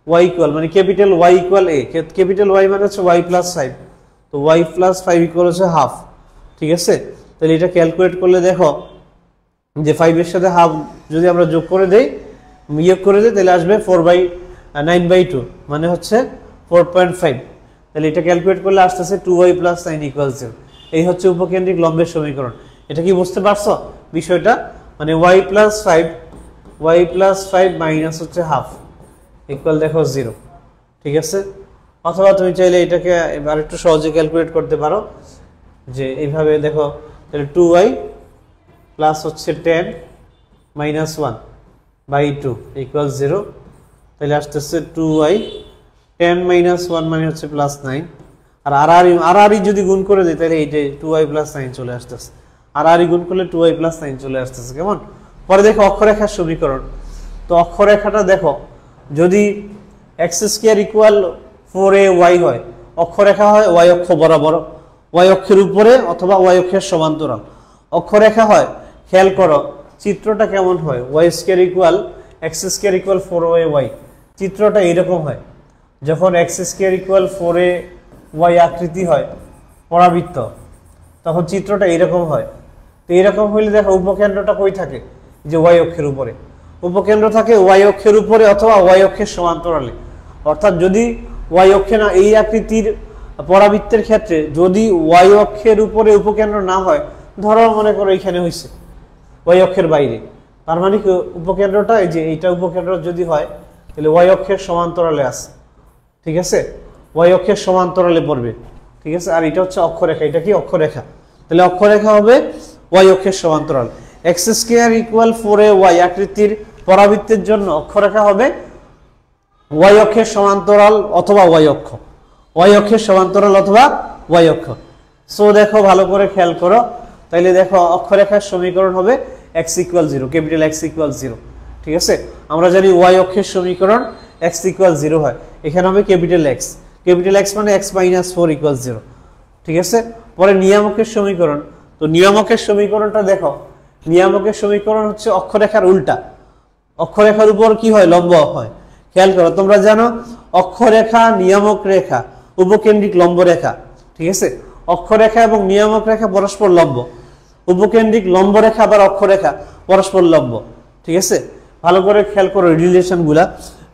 S1: y equal মানে capital y equal a, capital y মানে হচ্ছে y প্লাস 5, তো y প্লাস 5 ইকুয়াল হচ্ছে হাফ। ঠিক আছে, তাহলে এটা ক্যালকুলেট করলে দেখো যে 5 এর সাথে হাফ যদি আমরা যোগ করে দেই, বিয়োগ করে দেই, তাহলে আসবে 4/9/2 মানে হচ্ছে 4.5। তাহলে এটা ক্যালকুলেট করলে আসতেছে 2y প্লাস 9 ইকুয়াল 0। এই হচ্ছে উপকেন্দ্রিক লম্বের সমীকরণ। এটা কি বুঝতে পারছো বিষয়টা? মানে y প্লাস 5 মাইনাস হচ্ছে হাফ ইকুয়াল দেখো 0। ঠিক আছে, অথবা তুমি চাইলে এটাকে এবার একটু সহজে ক্যালকুলেট করতে পারো, যে এইভাবে দেখো, তাহলে 2y প্লাস হচ্ছে 10 মাইনাস 1/2 ইকুয়াল 0। তাহলে আসতেছে 2y 10 মাইনাস 1 মানে হচ্ছে প্লাস 9, আর আর যদি গুণ করে দিই তাহলে এই যে 2y প্লাস 9 চলে আসতেছে, আর গুণ করলে 2y প্লাস 9 চলে আসতেছে। কেমন? পরে দেখো অক্ষরেখার সমীকরণ। তো অক্ষরেখাটা দেখো, যদি এক্স স্কয়ার ইকুয়াল 4ay হয়, অক্ষরেখা হয় y অক্ষ বরাবর, y অক্ষের উপরে অথবা y অক্ষের সমান্তরাল অক্ষরেখা হয়। খেয়াল করো চিত্রটা কেমন হয়, y square equal x square equal 4ay, চিত্রটা এইরকম হয়। যখন এক্স স্কয়ার ইকুয়াল 4ay আকৃতি হয় পরাবৃত্ত, তখন চিত্রটা এইরকম হয়। তো এইরকম হইলে দেখো উপকেন্দ্রটা কই থাকে? যে y অক্ষের উপরে। উপকেন্দ্র থাকে y অক্ষের উপরে অথবা y অক্ষের সমান্তরালে। অর্থাৎ যদি y অক্ষে না, এই আকৃতির পরাবৃত্তের ক্ষেত্রে যদি y অক্ষের উপরে উপকেন্দ্র না হয়, ধরো মনে করো এখানে হইছে y অক্ষের বাইরে, তার মানে কি উপকেন্দ্রটা এই যে এইটা উপকেন্দ্র যদি হয় তাহলে y অক্ষের সমান্তরালে আছে। ঠিক আছে, y অক্ষের সমান্তরালে পড়বে। ঠিক আছে, আর এটা হচ্ছে অক্ষরেখা, এটা কি অক্ষরেখা, তাহলে অক্ষরেখা হবে y অক্ষের সমান্তরাল। এক্স স্কয়ার ইকুয়াল 4ay আকৃতির পরাবৃত্তের জন্য অক্ষরেখা হবে y অক্ষের সমান্তরাল অথবা y অক্ষ, y অক্ষের সমান্তরাল অথবা y অক্ষ। সো দেখো ভালো করে খেয়াল করো, তাইলে দেখো অক্ষরেখার সমীকরণ হবে x equal 0, capital x equal 0। ঠিক আছে, আমরা জানি y অক্ষের সমীকরণ x ইকুয়াল 0 হয়, এখানে হবে ক্যাপিটাল x, ক্যাপিটাল x মানে x মাইনাস 4 ইকুয়াল 0। ঠিক আছে, পরে নিয়ামকের সমীকরণ। তো নিয়ামকের সমীকরণটা দেখো, নিয়ামকের সমীকরণ হচ্ছে অক্ষরেখার উল্টা, অক্ষরেখার উপর কি হয়? লম্ব হয়। খেয়াল করো, তোমরা জানো অক্ষরেখা নিয়ামক রেখা উপকেন্দ্রিক লম্ব রেখা, ঠিক আছে? অক্ষরেখা এবং নিয়ামক রেখা পরস্পর লম্ব, উপকেন্দ্রিক লম্ব রেখা আবার অক্ষরেখা পরস্পর লম্ব, ঠিক আছে? ভালো করে খেয়াল করো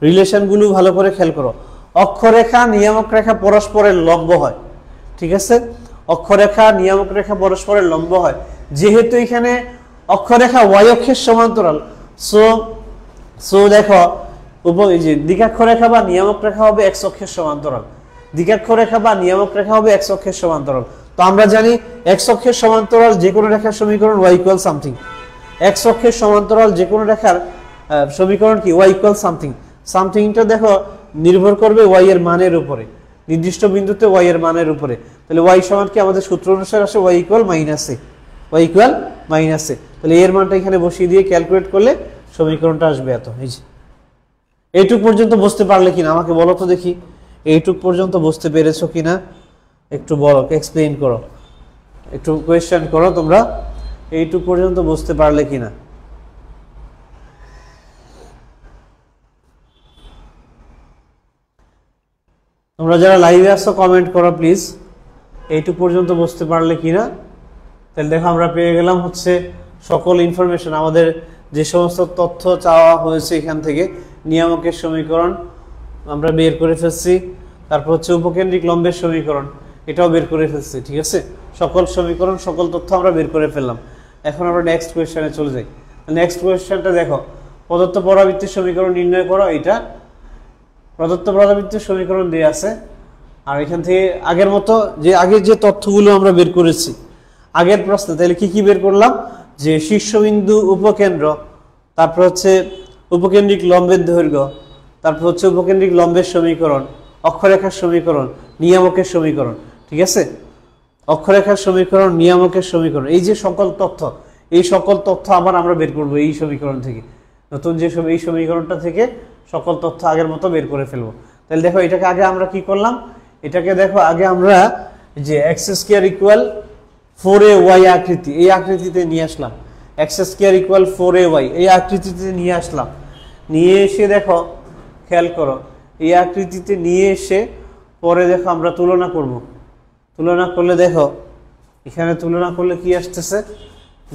S1: রিলেশনগুলো ভালো করে খেয়াল করো। অক্ষরেখা নিয়ামক রেখা পরস্পরের লম্ব হয়, ঠিক আছে? অক্ষরেখা নিয়ামক রেখা পরস্পরের লম্ব হয়, যেহেতু এখানে অক্ষরেখা ওয়াই অক্ষের সমান্তরাল, সো দেখো দিকাক্ষরেখা বা নিয়ামক রেখা হবে এক্স অক্ষের সমান্তরাল, দিকাক্ষরেখা বা নিয়ামক রেখা হবে এক্স অক্ষের সমান্তরাল। তো আমরা জানি এক্স অক্ষের সমান্তরাল যে কোনো রেখার সমীকরণ y ইকুয়াল সামথিং, এক্স অক্ষের সমান্তরাল যে কোনো রেখার সমীকরণ কি y ইকুয়াল সামথিং। সামথিংটা দেখো নির্ভর করবে y এর মানের উপরে, নির্দিষ্ট বিন্দুতে y এর মানের উপরে। তাহলে y সমান কি আমাদের সূত্র অনুসারে আসে y ইকুয়াল মাইনাস এ, y ইকুয়াল মাইনাস এ। তাহলে এর মানটা এখানে বসিয়ে দিয়ে ক্যালকুলেট করলে সমীকরণটা আসবে এত। এই যে এইটুক পর্যন্ত বুঝতে পারলে কিনা আমাকে বলো তো দেখি, এইটুক পর্যন্ত বুঝতে পেরেছো কিনা একটু বলো, এক্সপ্লেইন করো, একটু কোয়েশ্চেন করো তোমরা, এইটুক পর্যন্ত বুঝতে পারলে কিনা। তোমরা যারা লাইভে আসছো কমেন্ট করো প্লিজ, এইটুক পর্যন্ত বুঝতে পারলে কিনা। তাহলে দেখো আমরা পেয়ে গেলাম হচ্ছে সকল ইনফরমেশন, আমাদের যে সমস্ত তথ্য চাওয়া হয়েছে এখান থেকে নিয়ামকের সমীকরণ আমরা বের করে ফেলছি, তারপর হচ্ছে উপকেন্দ্রিক লম্বের সমীকরণ এটাও বের করে ফেলছি, ঠিক আছে? সকল সমীকরণ সকল তথ্য আমরা বের করে ফেললাম। এখন আমরা নেক্সট কোয়েশ্চেনে চলে যাই। নেক্সট কোয়েশ্চেনটা দেখো, প্রদত্ত পরাবৃত্তির সমীকরণ নির্ণয় করো। এটা প্রদত্ত পরাবৃত্তির সমীকরণ দেওয়া আছে, আর এখান থেকে আগের মতো আগের যে তথ্যগুলো আমরা বের করেছি আগের প্রশ্নে, তাহলে কি কি বের করলাম? যে শীর্ষবিন্দু উপকেন্দ্র, তারপর হচ্ছে উপকেন্দ্রিক লম্বের দৈর্ঘ্য, তারপর হচ্ছে উপকেন্দ্রিক লম্বের সমীকরণ, অক্ষরেখার সমীকরণ, নিয়ামকের সমীকরণ, ঠিক আছে? অক্ষরেখার সমীকরণ, নিয়ামকের সমীকরণ, এই যে সকল তথ্য, এই সকল তথ্য আবার আমরা বের করবো এই সমীকরণ থেকে, নতুন যে এই সমীকরণটা থেকে সকল তথ্য আগের মতো বের করে ফেলবো। তাহলে দেখো এটাকে আগে আমরা কি করলাম, এটাকে দেখো আগে আমরা যে এক্স স্কোয়ার ইকুয়াল 4ay আকৃতি, এই আকৃতিতে নিয়ে আসলাম। এক্স স্কোয়ার ইকুয়াল 4ay এই আকৃতিতে নিয়ে আসলাম, নিয়ে এসে দেখো খেয়াল করো এই আকৃতিতে নিয়ে এসে পরে দেখো আমরা তুলনা করব। তুলনা করলে দেখো এখানে তুলনা করলে কি আসতেছে,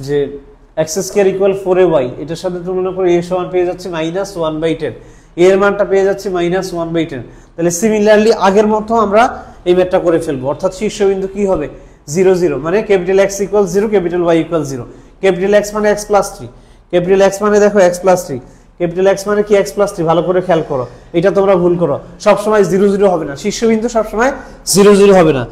S1: যে এক্স স্কোয়ার ইকুয়াল 4ay এটার সাথে তুলনা করে a সমান পেয়ে যাচ্ছে -1/10, এর মানটা পেয়ে যাচ্ছে -1/10। তাহলে সিমিলারলি আগের মতো আমরা এই ম্যাথটা করে ফেলবো, অর্থাৎ শীর্ষবিন্দু কি হবে 0 0, মানে capital X equal 0, capital Y equal 0। Capital X মানে x প্লাস 3, ক্যাপিটাল X মানে দেখো x প্লাস 3, ক্যাপিটাল X মানে কি x প্লাস 3, ভালো করে খেয়াল করো, এটা তোমরা ভুল করো, সবসময় 0 0 হবে না, শীর্ষবিন্দু সবসময় 0 0 হবে না।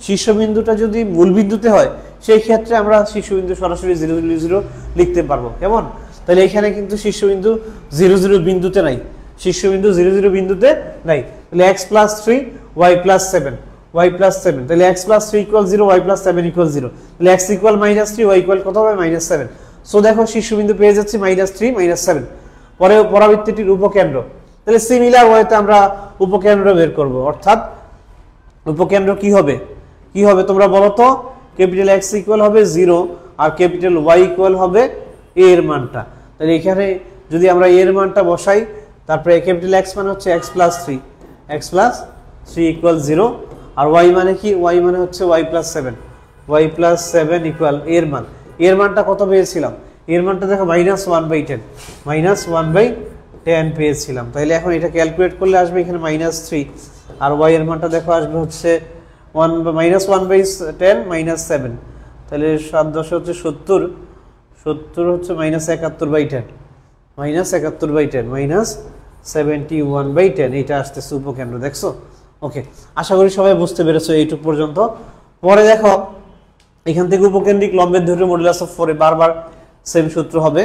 S1: শীর্ষবিন্দুটা যদি মূল বিন্দুতে হয় সেই ক্ষেত্রে আমরা শীর্ষবিন্দু সরাসরি 0 0 0 লিখতে পারবো, কেমন? তাহলে এখানে কিন্তু শীর্ষবিন্দু 0 0 বিন্দুতে নাই, শীর্ষবিন্দু 0 0 বিন্দুতে নাই। তাহলে x plus 3 y plus 7, y plus 7, তাহলে x plus 3 equal 0, y plus 7 equal 0, তাহলে x ইকুয়াল -3, y ইকুয়াল কত হবে -7। সো দেখো শীর্ষবিন্দু পেয়ে যাচ্ছি -3 -7। পরে পরাবৃত্তিটির উপকেন্দ্র, তাহলে সিমিলার ওয়েতে আমরা উপকেন্দ্র বের করব, অর্থাৎ উপকেন্দ্র কি হবে তোমরা বলো তো? ক্যাপিটাল X ইকুয়াল হবে 0 আর ক্যাপিটাল Y ইকুয়াল হবে a এর মানটা। তাহলে এখানে যদি আমরা a এর মানটা বসাই, তারপরে ক্যাপিটাল X মানে হচ্ছে x প্লাস 3 ইকুয়াল 0, আর y মানে কি? y মানে হচ্ছে y প্লাস 7 ইকুয়াল এর মান। এর মানটা কত পেয়েছিলাম? এর মানটা দেখো -1/10 পেয়েছিলাম। তাহলে এখন এটা ক্যালকুলেট করলে আসবে এখানে -3, আর y এর মানটা দেখো আসবে হচ্ছে -1/10 -7, তাহলে 7 10 হচ্ছে 70, 70 হচ্ছে -71/10, -71/10 এটা আসতেছে উপকেন্দ্র, দেখছো? ওকে, আশা করি সবাই বুঝতে পেরেছো এইটুক পর্যন্ত। পরে দেখো এখান থেকে উপকেন্দ্রিক লম্বের দৈর্ঘ্য মডুলাস অফ 4, বারবার সেম সূত্র হবে।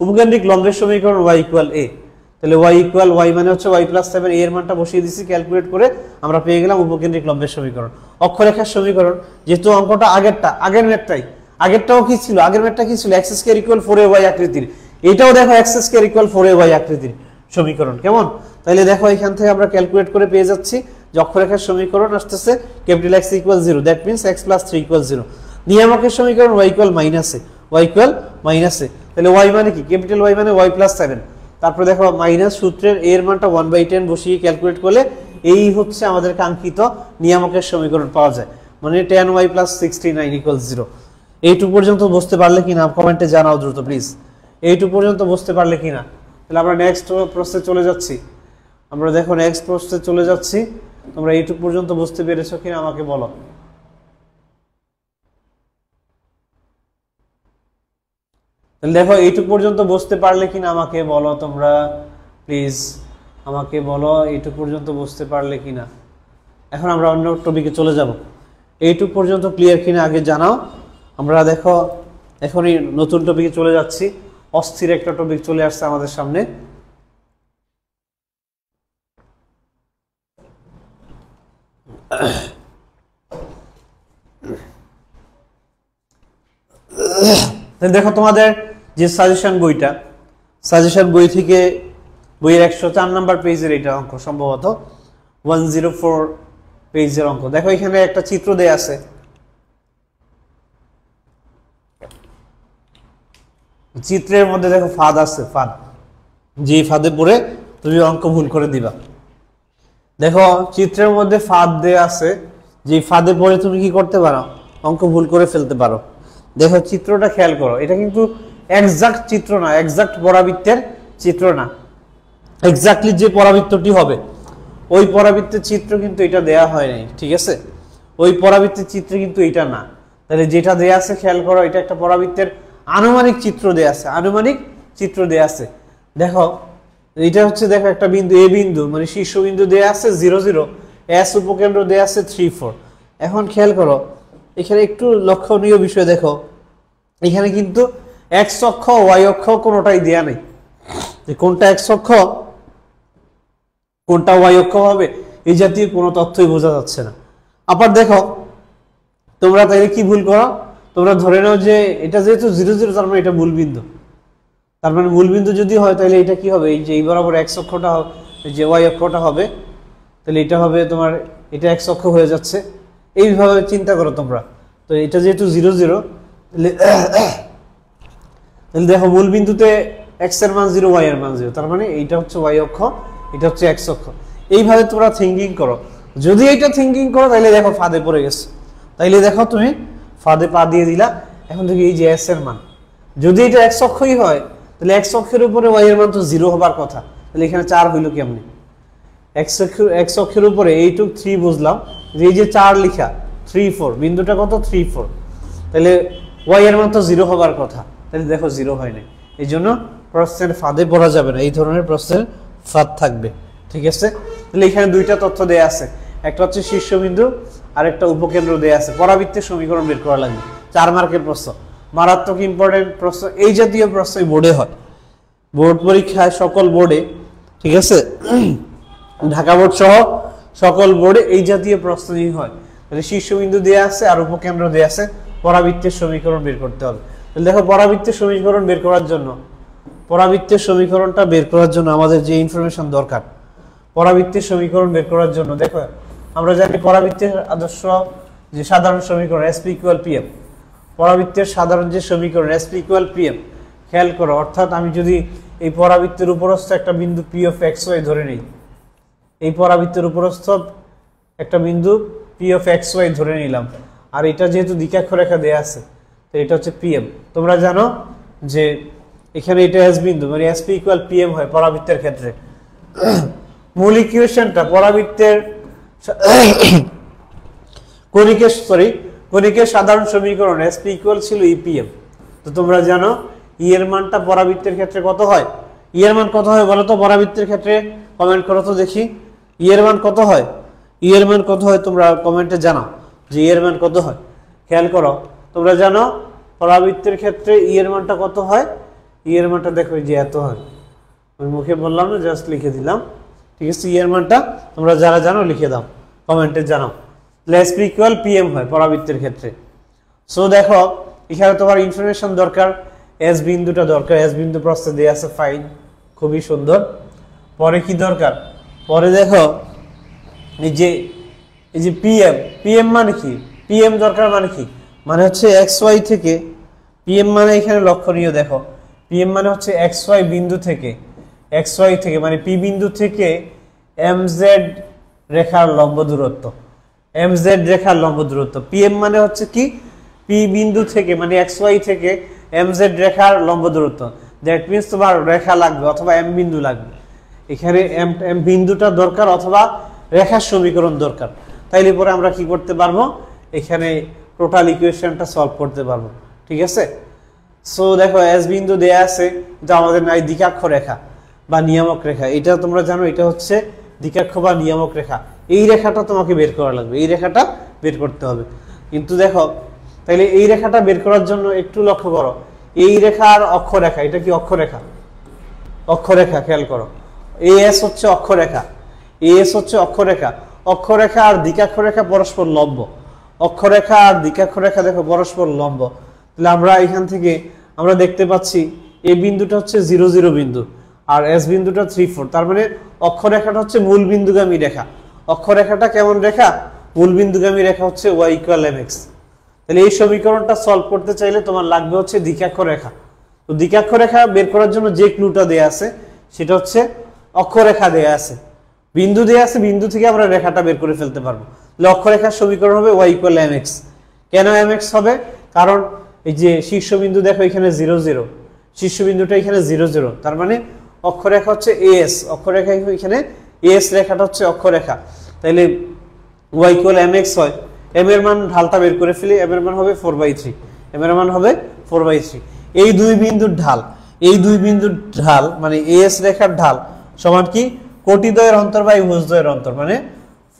S1: উপকেন্দ্রিক লম্বের সমীকরণ y ইকুয়াল a, তাহলে y ইকুয়াল y মানে হচ্ছে y প্লাস 7, এর মানটা বসিয়ে দিছি ক্যালকুলেট করে, আমরা পেয়ে গেলাম উপকেন্দ্রিক লম্বের সমীকরণ। অক্ষরেখার সমীকরণ, যেহেতু অঙ্কটা আগের ম্যাথটাও কি ছিল? আগের ম্যাথটা কি ছিল? x স্কয়ার ইকুয়াল 4ay আকৃতির, এটাও দেখো x স্কয়ার ইকুয়াল 4ay আকৃতির সমীকরণ, কেমন? তাহলে দেখো এখান থেকে আমরা ক্যালকুলেট করে পেয়ে যাচ্ছি যে অক্ষরেখার সমীকরণ আসতেছে capital X equal 0, that means x plus 3 equal 0। নিয়ামকের সমীকরণ y ইকুয়াল -a, তাহলে y মানে কি? ক্যাপিটাল Y মানে y প্লাস 7, তারপর দেখো মাইনাস সূত্রের a এর মানটা 1/10 বসিয়ে ক্যালকুলেট করলে এই হচ্ছে আমাদের কাঙ্ক্ষিত নিয়ামকের সমীকরণ পাওয়া যায়, মানে 10y + 69 = 0। এইটুকু পর্যন্ত বুঝতে পারলে কিনা কমেন্টে জানাও দ্রুত প্লিজ, এইটুকু পর্যন্ত বুঝতে পারলে কিনা। তাহলে আমরা নেক্সট প্রশ্নে চলে যাচ্ছি। আমরা দেখো নেক্সট প্রশ্নে চলে যাচ্ছি, তোমরা এইটুকু পর্যন্ত বুঝতে পেরেছো কিনা আমাকে বলো। তাহলে দেখো এইটুকু পর্যন্ত বুঝতে পারলে কিনা আমাকে বলো তোমরা প্লিজ, আমাকে বলো এইটুকু পর্যন্ত বুঝতে পারলে কিনা। এখন আমরা অন্য টপিকে চলে যাব। এইটুকু পর্যন্ত ক্লিয়ার কিনা আগে জানাও। আমরা দেখো এখনই নতুন টপিকে চলে যাচ্ছি, অস্থির একটা টপিক চলে আসছে আমাদের সামনে। দেখো তোমাদের যে সাজেশন বইটা, সাজেশন বই থেকে বইয়ের 104 নাম্বার পেজের এটা অঙ্ক, সম্ভবত 104 পেজের অঙ্ক। দেখো এখানে একটা চিত্র দেয়া আছে, চিত্রের মধ্যে দেখো ফাঁদ আছে, ফাঁদ, যে ফাঁদে পড়ে তুমি অঙ্ক ভুল করে দিবা। দেখো চিত্রের মধ্যে ফাঁদ দেয়া আছে, যে ফাঁদে পড়ে তুমি কি করতে পারো, অঙ্ক ভুল করে ফেলতে পারো। দেখো চিত্রটা খেয়াল করো, এটা কিন্তু এক্সাক্ট চিত্র না, এক্সাক্ট পরাবৃত্তের চিত্র না। এক্স্যাক্টলি যে পরাবৃত্তটি হবে ওই পরাবৃত্তের চিত্র কিন্তু এটা দেয়া হয় নাই, ঠিক আছে? ওই পরাবৃত্তের চিত্র কিন্তু এটা না। তাহলে যেটা দেয়া আছে খেয়াল করো, এটা একটা পরাবৃত্তের আনুমানিক চিত্র দেয়া আছে, আনুমানিক চিত্র দেয়া আছে। দেখো এটা হচ্ছে, দেখো একটা বিন্দু এ বিন্দু, মানে শীর্ষবিন্দু দেয়া আছে 0 0, এস উপকেন্দ্র দেয়া আছে 3 4। এখন খেয়াল করো এখানে একটু লক্ষণীয় বিষয়, দেখো এখানে কিন্তু এক্স অক্ষ ওয়াই অক্ষ কোনোটাই দেয়া নেই, কোনটা এক্স অক্ষ কোনটা ওয়াই অক্ষ হবে এই জাতীয় কোনো তথ্যই বোঝা যাচ্ছে না। আবার দেখো তোমরা তাইলে কি ভুল করো, তোমরা ধরে নাও যে এটা যেহেতু 0 0 তার মানে এটা মূল বিন্দু, তার মানে মূল বিন্দু যদি হয় তাহলে এটা কি হবে, এই যে এই বরাবর এক্স অক্ষটা, যে ওয়াই অক্ষটা হবে, তাহলে এটা হবে তোমার, এটা এক্স অক্ষ হয়ে যাচ্ছে। এইভাবে চিন্তা করো তোমরা। তো এটা যেহেতু 0 0, তাহলে দেখো মূল বিন্দুতে এক্স এর মান 0, ওয়াই এর মান 0, তার মানে এইটা হচ্ছে ওয়াই অক্ষ, এটা হচ্ছে এক্স অক্ষ। এইভাবে তোমরা থিঙ্কিং করো। যদি এইটা থিঙ্কিং করো তাহলে দেখো ফাঁদে পড়ে গেছে, তাইলে দেখো তুমি ফাঁদে পা দিয়ে দিলা। এখন দেখি এই যে এস এর মান, যদি এটা এক্স অক্ষই হয় তাহলে এক্স অক্ষের উপরে ওয়াই এর মান তো 0 হবার কথা, তাহলে এখানে 4 হইল কেমনি? এক্স অক্ষের উপরে এইটুক 3 বুঝলাম, এই যে 4 লিখা 3 4, বিন্দুটা কত 3 4, তাহলে ওয়াই এর মান তো 0 হবার কথা, তাহলে দেখো 0 হয় নাই। এই জন্য প্রশ্নের ফাঁদে পড়া যাবে না, এই ধরনের প্রশ্নের ফাঁদ থাকবে, ঠিক আছে? তাহলে এখানে দুইটা তথ্য দেয়া আছে, একটা হচ্ছে শীর্ষবিন্দু আর একটা উপকেন্দ্র দেয়া আছে। পরাবৃত্তের সমীকরণ বের করা লাগবে, 4 মার্কের প্রশ্ন, মারাত্মক ইম্পর্টেন্ট প্রশ্ন। এই জাতীয় প্রশ্নই বোর্ডে হয়, বোর্ড পরীক্ষায় সকল বোর্ডে, ঠিক আছে, ঢাকা বোর্ড সহ সকল বোর্ডে এই জাতীয় প্রশ্নই হয়। তাহলে শীর্ষবিন্দু দেয়া আছে আর উপকেন্দ্র দেয়া আছে, পরাবৃত্তের সমীকরণ বের করতে হবে। তাহলে দেখো পরাবৃত্তের সমীকরণ বের করার জন্য, পরাবৃত্তের সমীকরণটা বের করার জন্য আমাদের যে ইনফরমেশন দরকার, পরাবৃত্তের সমীকরণ বের করার জন্য দেখো আমরা জানি পরাবৃত্তের আদর্শ যে সাধারণ সমীকরণ SP = PM, পরাবৃত্তের সাধারণ যে সমীকরণ SP = PM, খেয়াল করো। অর্থাৎ আমি যদি এই পরাবৃত্তের উপরস্থ একটা বিন্দু P of xy ধরে নিই, এই পরাবৃত্তের উপরস্থ একটা বিন্দু P of xy ধরে নিলাম, আর এটা যেহেতু দ্বিকাক্ষরেখা দেয়া আছে তো এটা হচ্ছে PM। তোমরা জানো যে এখানে এটা S বিন্দু, মানে SP = PM হয় পরাবৃত্তের ক্ষেত্রে। মূল ইকুয়েশনটা পরাবৃত্তের কণিকের সাধারণ সমীকরণ SP ছিল EPM। তো তোমরা জানো E এর মানটা পরাবৃত্তের ক্ষেত্রে কত হয়, E এর মান কত হয় বলো তো পরাবৃত্তের ক্ষেত্রে, কমেন্ট করো তো দেখি E এর মান কত হয়, E এর মান কত হয় তোমরা কমেন্টে জানাও যে E এর মান কত হয়। খেয়াল করো তোমরা জানো পরাবৃত্তের ক্ষেত্রে E এর মানটা কত হয়, E এর মানটা দেখো যে এত হয়, আমি মুখে বললাম না, জাস্ট লিখে দিলাম, ঠিক আছে? E এর মানটা তোমরা যারা জানো লিখে দাও, কমেন্টে জানাও। SP = PM হয় পরাবৃত্তের ক্ষেত্রে। সো দেখো এখানে তোমার ইনফরমেশন দরকার, S বিন্দুটা দরকার, S বিন্দু প্রশ্নে দেয়া আছে, ফাইন, খুবই সুন্দর। পরে কি দরকার, পরে দেখো এই যে PM মানে কি, PM দরকার মানে কি, মানে হচ্ছে XY থেকে PM মানে এখানে লক্ষণীয়, দেখো PM মানে হচ্ছে XY বিন্দু থেকে এক্স ওয়াই থেকে মানে পি বিন্দু থেকে এম জেড রেখার লম্ব দূরত্ব, এম জেড রেখার লম্ব দূরত্ব। পিএম মানে হচ্ছে কি, পি বিন্দু থেকে মানে এক্স ওয়াই থেকে এম জেড রেখার লম্ব দূরত্ব। দ্যাট মিনস তোমার রেখা লাগবে অথবা এম বিন্দু লাগবে। এখানে এম বিন্দুটা দরকার অথবা রেখার সমীকরণ দরকার। তাইলে পরে আমরা কি করতে পারবো, এখানে টোটাল ইকুয়েশনটা সলভ করতে পারবো। ঠিক আছে, সো দেখো এস বিন্দু দেয়া আছে, এটা আমাদের নাই দ্বিকাক্ষ রেখা বা নিয়ামক রেখা। এটা তোমরা জানো এটা হচ্ছে দ্বিকাক্ষ বা নিয়ামক রেখা। এই রেখাটা তোমাকে বের করা লাগবে, এই রেখাটা বের করতে হবে। কিন্তু দেখো তাইলে এই রেখাটা বের করার জন্য একটু লক্ষ্য করো, এই রেখার অক্ষরেখা, এটা কি অক্ষরেখা? অক্ষরেখা, খেয়াল করো, এএস হচ্ছে অক্ষরেখা, এএস হচ্ছে অক্ষরেখা। অক্ষরেখা আর দ্বিকাক্ষ রেখা পরস্পর লম্ব, অক্ষরেখা আর দ্বিকাক্ষ রেখা দেখো পরস্পর লম্ব। তাহলে আমরা এখান থেকে আমরা দেখতে পাচ্ছি এই বিন্দুটা হচ্ছে 0 0 বিন্দু আর এস বিন্দুটা 3 4। তার মানে অক্ষরেখাটা হচ্ছে মূল বিন্দুগামী রেখা। অক্ষরেখাটা কেমন রেখা? মূল বিন্দুগামী রেখা হচ্ছে y = mx। তাহলে এই সমীকরণটা সলভ করতে চাইলে তোমার লাগবে হচ্ছে দ্বিকাক্ষ রেখা। তো দ্বিকাক্ষ রেখা বের করার জন্য যে ক্লুটা দেয়া আছে সেটা হচ্ছে অক্ষরেখা দেয়া আছে, বিন্দু দেয়া আছে, বিন্দু থেকে আমরা রেখাটা বের করে ফেলতে পারবো। তাহলে অক্ষরেখার সমীকরণ হবে y = mx। কেন mx হবে? কারণ এই যে শীর্ষবিন্দু দেখো এখানে 0 0, শীর্ষবিন্দুটা এখানে 0 0, তার মানে অক্ষরেখা হচ্ছে as, অক্ষরেখা এখানে as রেখাটা হচ্ছে অক্ষরেখা। তাহলে y = mx হয়। m এর মান ঢালটা বের করে ফেলি, m এর মান হবে 4/3, m এর মান হবে 4/3। এই দুই বিন্দুর ঢাল, এই দুই বিন্দুর ঢাল মানে as রেখার ঢাল সমান কি, কোটিদ্বয়ের অন্তর বাই ভুজদ্বয়ের অন্তর, মানে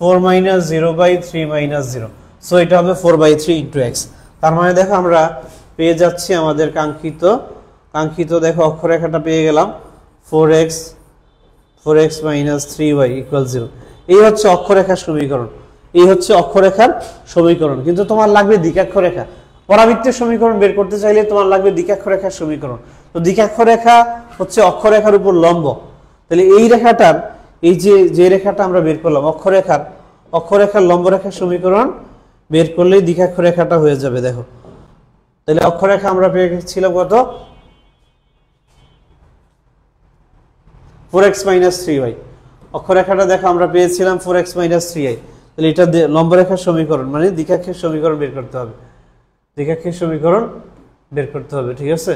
S1: 4 - 0/3 - 0। সো এটা হবে 4/3 × x। তার মানে দেখো আমরা পেয়ে যাচ্ছি আমাদের কাঙ্ক্ষিত দেখো অক্ষরেখাটা পেয়ে গেলাম 4x - 3y = 0। এই হচ্ছে অক্ষরেখার সমীকরণ, এই হচ্ছে অক্ষরেখার সমীকরণ। কিন্তু তোমার লাগবে দ্বিকাক্ষ রেখা। পরাবৃত্তের সমীকরণ বের করতে চাইলে তোমার লাগবে দ্বিকাক্ষ রেখার সমীকরণ। তো দ্বিকাক্ষ রেখা হচ্ছে অক্ষরেখার উপর লম্ব। তাহলে এই রেখাটার, এই যে রেখাটা আমরা বের করলাম অক্ষরেখার লম্ব রেখার সমীকরণ বের করলেই দ্বিকাক্ষ রেখাটা হয়ে যাবে। দেখো তাহলে অক্ষরেখা আমরা পেয়েছিলাম কত, 4x - 3y। অক্ষরেখাটা দেখো আমরা পেয়েছিলাম 4x - 3y। তাহলে এটা লম্ব রেখার সমীকরণ মানে দ্বিকাক্ষের সমীকরণ বের করতে হবে, দ্বিকাক্ষের সমীকরণ বের করতে হবে। ঠিক আছে,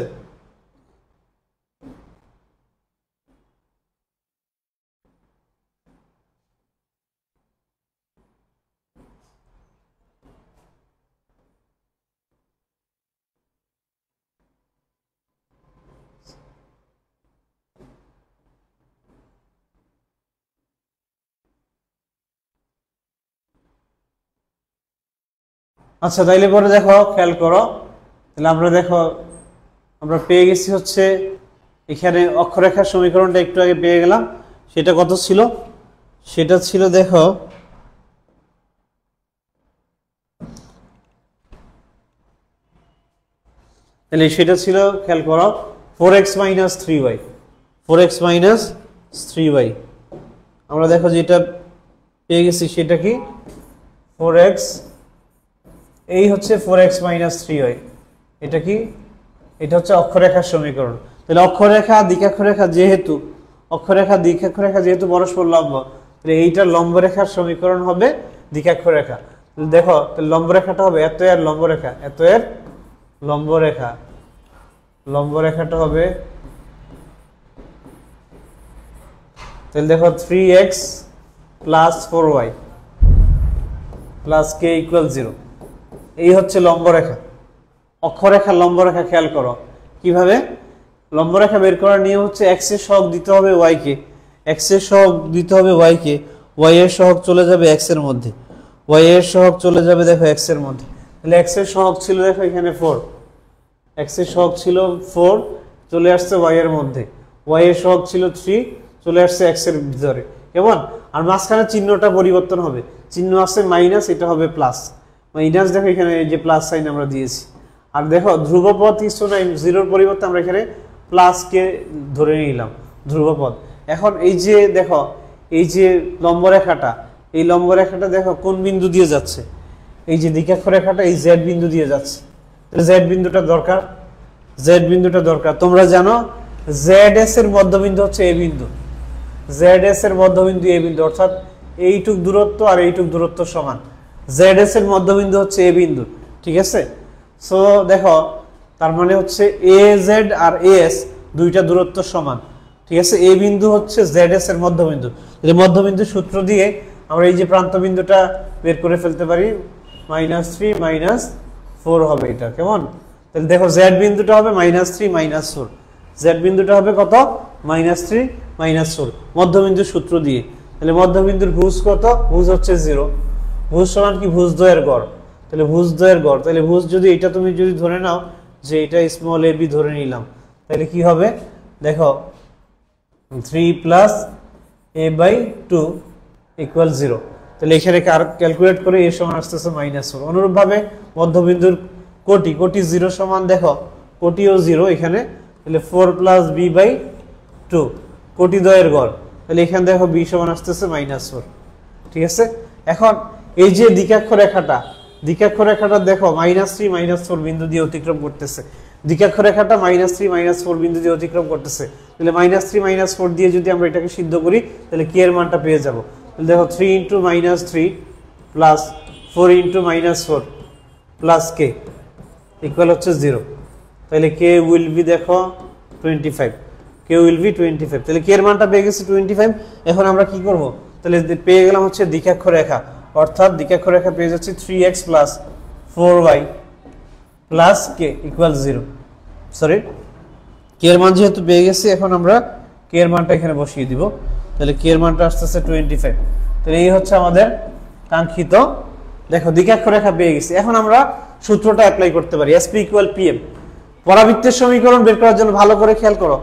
S1: আচ্ছা তাইলে পরে দেখো খেয়াল করো, তাহলে আমরা দেখো আমরা পেয়ে গেছি হচ্ছে এখানে অক্ষরেখার সমীকরণটা একটু আগে পেয়ে গেলাম। সেটা কত ছিল? সেটা ছিল দেখো তাহলে সেটা ছিল, খেয়াল করো, 4x - 3y, 4x - 3y। আমরা দেখো যেটা পেয়ে গেছি সেটা কি, 4x, এই হচ্ছে 4x - 3y। এটা কি, এটা হচ্ছে অক্ষরেখার সমীকরণ। তাহলে অক্ষরেখা দ্বিকাক্ষ রেখা যেহেতু, অক্ষরেখা দ্বিকাক্ষ রেখা যেহেতু পরস্পর লম্ব, তাহলে এইটার লম্ব রেখার সমীকরণ হবে দ্বিকাক্ষ রেখা। দেখো তাহলে লম্ব রেখাটা হবে এত এর লম্ব রেখা, এত এর লম্ব রেখা, লম্ব রেখাটা হবে তাহলে দেখো 3x + 4y + k = 0। এই হচ্ছে লম্ব রেখা, অক্ষরেখা লম্ব রেখা। খেয়াল করো কিভাবে লম্ব রেখা বের করার নিয়ম হচ্ছে x এর সহগ দিতে হবে y কে, x এর সহগ দিতে হবে y কে, y এর সহগ চলে যাবে x এর মধ্যে, y এর সহগ চলে যাবে দেখো x এর মধ্যে। তাহলে x এর সহগ ছিল দেখো এখানে 4, x এর সহগ ছিল 4, চলে আসছে y এর মধ্যে, y এর সহগ ছিল 3, চলে আসছে x এর ভিতরে। কেমন? আর মাঝখানে চিহ্নটা পরিবর্তন হবে, চিহ্ন আছে মাইনাস, এটা হবে প্লাস, মাইনাস দেখো এখানে এই যে প্লাস সাইন আমরা দিয়েছি। আর দেখো ধ্রুবপদ কিছু নাই, 0-র পরিবর্তে আমরা এখানে প্লাস কে ধরে নিলাম ধ্রুবপদ। এখন এই যে দেখো এই যে লম্ব রেখাটা, এই লম্ব রেখাটা দেখো কোন বিন্দু দিয়ে যাচ্ছে, এই যে দ্বিকাক্ষ রেখাটা এই z বিন্দু দিয়ে যাচ্ছে। z বিন্দুটা দরকার, z বিন্দুটা দরকার। তোমরা জানো ZS এর মধ্যবিন্দু হচ্ছে এ বিন্দু, ZS এর মধ্যবিন্দু এ বিন্দু, অর্থাৎ এইটুক দূরত্ব আর এইটুক দূরত্ব সমান। ZS এর মধ্যবিন্দু হচ্ছে এ বিন্দু, ঠিক আছে। সো দেখো তার মানে হচ্ছে AZ আর AS দুইটা দূরত্ব সমান, ঠিক আছে। এ বিন্দু হচ্ছে ZS এর মধ্যবিন্দু। এই মধ্যবিন্দু সূত্র দিয়ে আমরা এই যে প্রান্ত বিন্দুটা বের করে ফেলতে পারি, -3 -4 হবে এটা, কেমন? তাহলে দেখো Z বিন্দুটা হবে -3 -4, Z বিন্দুটা হবে কত? -3 -4 মধ্যবিন্দু সূত্র দিয়ে। তাহলে মধ্যবিন্দুর ভুজ কত? ভুজ হচ্ছে 0। ভুজ সমান কি? ভুজ দ্বয়ের গড়। তাহলে ভুজ দ্বয়ের গড়, তাহলে ভুজ যদি এটা তুমি যদি ধরে নাও যে এটা স্মল a b ধরে নিলাম, তাহলে কি হবে দেখো 3 + a/2 = 0। তাহলে এখানে ক্যালকুলেট করে a সমান আসতেছে -4। অনুরূপভাবে মধ্যবিন্দুর কোটি, কোটি 0 সমান দেখো কোটিও 0 এখানে, তাহলে 4 + b/2 কোটি দ্বয়ের গড়। তাহলে এখানে দেখো b সমান আসতেছে -4, ঠিক আছে। এখন এই যে দ্বিকাক্ষ রেখাটা, দ্বিকাক্ষ রেখাটা দেখো -3 -4 বিন্দু দিয়ে অতিক্রম করতেছে। দ্বিকাক্ষ রেখাটা -3 -4 বিন্দু দিয়ে অতিক্রম করতেছে। তাহলে -3 -4 দিয়ে যদি আমরা এটাকে সিদ্ধ করি তাহলে k এর মানটা পেয়ে যাব। তাহলে দেখো 3 × -3 + 4 × -4 + k ইকুয়াল হচ্ছে 0। তাহলে k উইল বি দেখো 25, k উইল বি 25। তাহলে k এর মানটা পেয়ে গেছি 25। এখন আমরা কি করব? তাহলে পেয়ে গেলাম হচ্ছে দ্বিকাক্ষ রেখা, অর্থাৎ দ্বিকাক্ষ রেখা পেয়ে যাচ্ছি 3x + 4y + k = 0। Sorry, k এর মান যেহেতু পেয়ে গেছি, এখন আমরা k এর মানটা এখানে বসিয়ে দিব। তাহলে k এর মানটা আসতেছে 25। তাহলে এই হচ্ছে আমাদের কাঙ্ক্ষিত দেখো দ্বিকাক্ষ রেখা পেয়ে গেছি। এখন আমরা সূত্রটা অ্যাপ্লাই করতে পারি, SP = PM। পরাবৃত্তের সমীকরণ বের করার জন্য ভালো করে খেয়াল করো,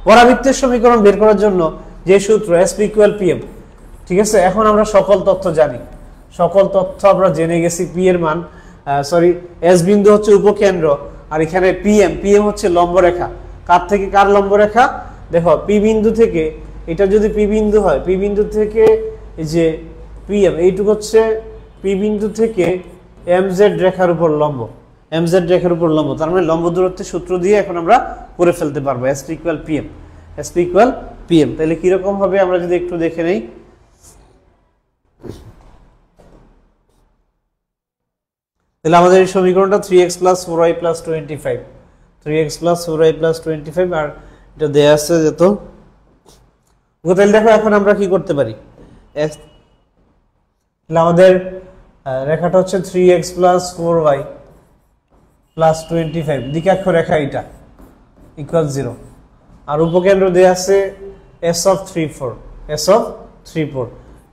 S1: পরাবৃত্তের সমীকরণ বের করার জন্য যে সূত্র SP = PM, ঠিক আছে। এখন আমরা সকল তথ্য জানি, সকল তথ্য আমরা জেনে গেছি। P এর মান S বিন্দু হচ্ছে উপকেন্দ্র, আর এখানে PM হচ্ছে লম্ব রেখা। কার থেকে কার লম্ব রেখা? দেখো P বিন্দু থেকে, এটা যদি P বিন্দু হয়, P বিন্দু থেকে এই যে PM এইটুকু হচ্ছে P বিন্দু থেকে MZ রেখার উপর লম্ব, MZ রেখার উপর লম্ব। তার মানে লম্ব দূরত্বের সূত্র দিয়ে এখন আমরা করে ফেলতে পারবো SP = PM, SP = PM। তাহলে কিরকম হবে আমরা যদি একটু দেখে নেই। তাহলে আমাদের এই সমীকরণটা 3x + 4y + 25, 3x + 4y + 25, আর এটা দেয়া আছে যেত। তাহলে দেখো এখন আমরা কি করতে পারি, তাহলে আমাদের রেখাটা হচ্ছে 3x + 4y + 25, দ্বিকাক্ষ রেখা এটা = 0, আর উপকেন্দ্র দেয়া আছে S(3,4)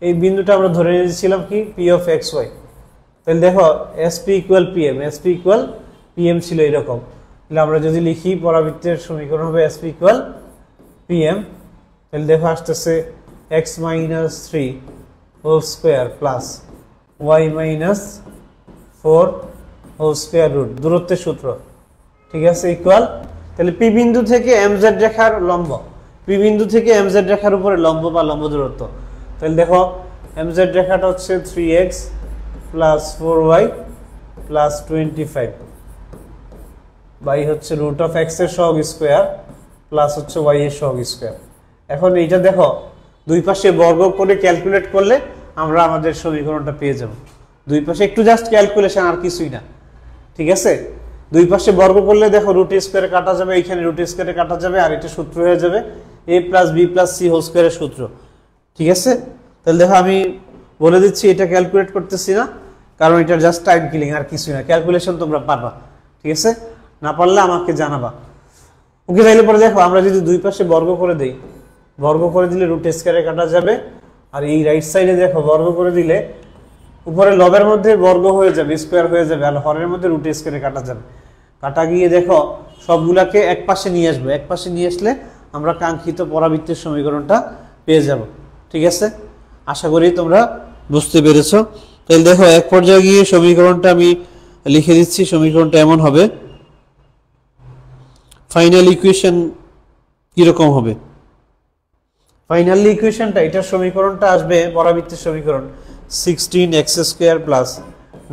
S1: এই বিন্দুটা আমরা ধরে নিয়েছিলাম কি P(x,y). তাহলে দেখো SP = PM, SP = PM ছিল এরকম। তাহলে আমরা যদি লিখি পরাবৃত্তের সমীকরণ হবে SP = PM। তাহলে দেখো আসতেছে x - 3 whole square plus y - 4 whole square root, দূরত্বের সূত্র, ঠিক আছে, ইকুয়াল। তাহলে P বিন্দু থেকে MZ রেখার লম্ব, P বিন্দু থেকে MZ রেখার উপরে লম্ব বা লম্ব দূরত্ব। তাহলে দেখো MZ রেখাটা হচ্ছে 3x + 4y + 25 বাই হচ্ছে √(x) এর সহগ স্কয়ার প্লাস হচ্ছে y এর সহগ স্কয়ার। এখন এইটা দেখো দুই পাশে বর্গ করে ক্যালকুলেট করলে আমরা আমাদের সমীকরণটা পেয়ে যাব। দুই পাশে একটু জাস্ট ক্যালকুলেশন, আর কিছুই না, ঠিক আছে। দুই পাশে বর্গ করলে দেখো √² কাটা যাবে, এইখানে √² কাটা যাবে, আর এটা সূত্র হয়ে যাবে a + b + c হোল স্কয়ারের সূত্র, ঠিক আছে। তাহলে দেখো আমি বলে দিচ্ছি, এটা ক্যালকুলেট করতেছি না, কারণ এটা জাস্ট টাইম কিলিং, আর কিছুই না। ক্যালকুলেশন তোমরা পারবা, ঠিক আছে, না পারলে আমাকে জানাবা। ওকে, তাইলে পরে দেখো আমরা যদি দুই পাশে বর্গ করে দেই, বর্গ করে দিলে √² কাটা যাবে, আর এই রাইট সাইডে দেখো বর্গ করে দিলে উপরে লবের মধ্যে বর্গ হয়ে যাবে, স্কয়ার হয়ে যাবে, আর হরের মধ্যে √² কাটা যাবে। কাটা গিয়ে দেখো সবগুলাকে এক পাশে নিয়ে আসবো, এক পাশে নিয়ে আসলে আমরা কাঙ্ক্ষিত পরাবৃত্তের সমীকরণটা পেয়ে যাব, ঠিক আছে। আশা করি তোমরা বুঝতে পেরেছো। তাহলে দেখো এক পর্যায়ে গিয়ে সমীকরণটা আমি লিখে দিচ্ছি। সমীকরণটা এমন হবে, ফাইনাল ইকুয়েশন কিরকম হবে? ফাইনাল ইকুয়েশনটা, এটার সমীকরণটা আসবে পরাবৃত্তের সমীকরণ 16x² +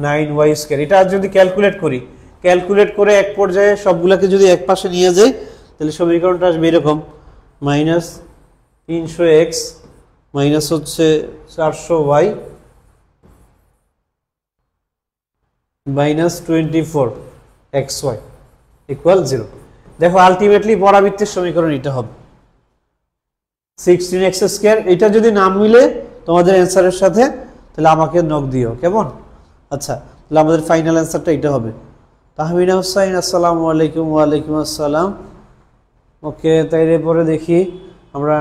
S1: 9y²। এটা যদি ক্যালকুলেট করি, ক্যালকুলেট করে এক পর্যায়ে সবগুলাকে যদি এক পাশে নিয়ে যাই, তাহলে সমীকরণটা আসবে এরকম, মাইনাস 300x মাইনাস হচ্ছে 400y মাইনাস 24xy ইকুয়াল 0। দেখো আলটিমেটলি পরাবৃত্তের সমীকরণ এটা হবে 16x²। এটা যদি না মিলে তোমাদের অ্যান্সারের সাথে তাহলে আমাকে নক দিও, কেমন? আচ্ছা, তাহলে আমাদের ফাইনাল অ্যান্সারটা এটা হবে। তাহমিনা হুসাইন, আসসালামু আলাইকুম। ওয়ালাইকুম আসসালাম। ওকে, তাইলে পরে দেখি আমরা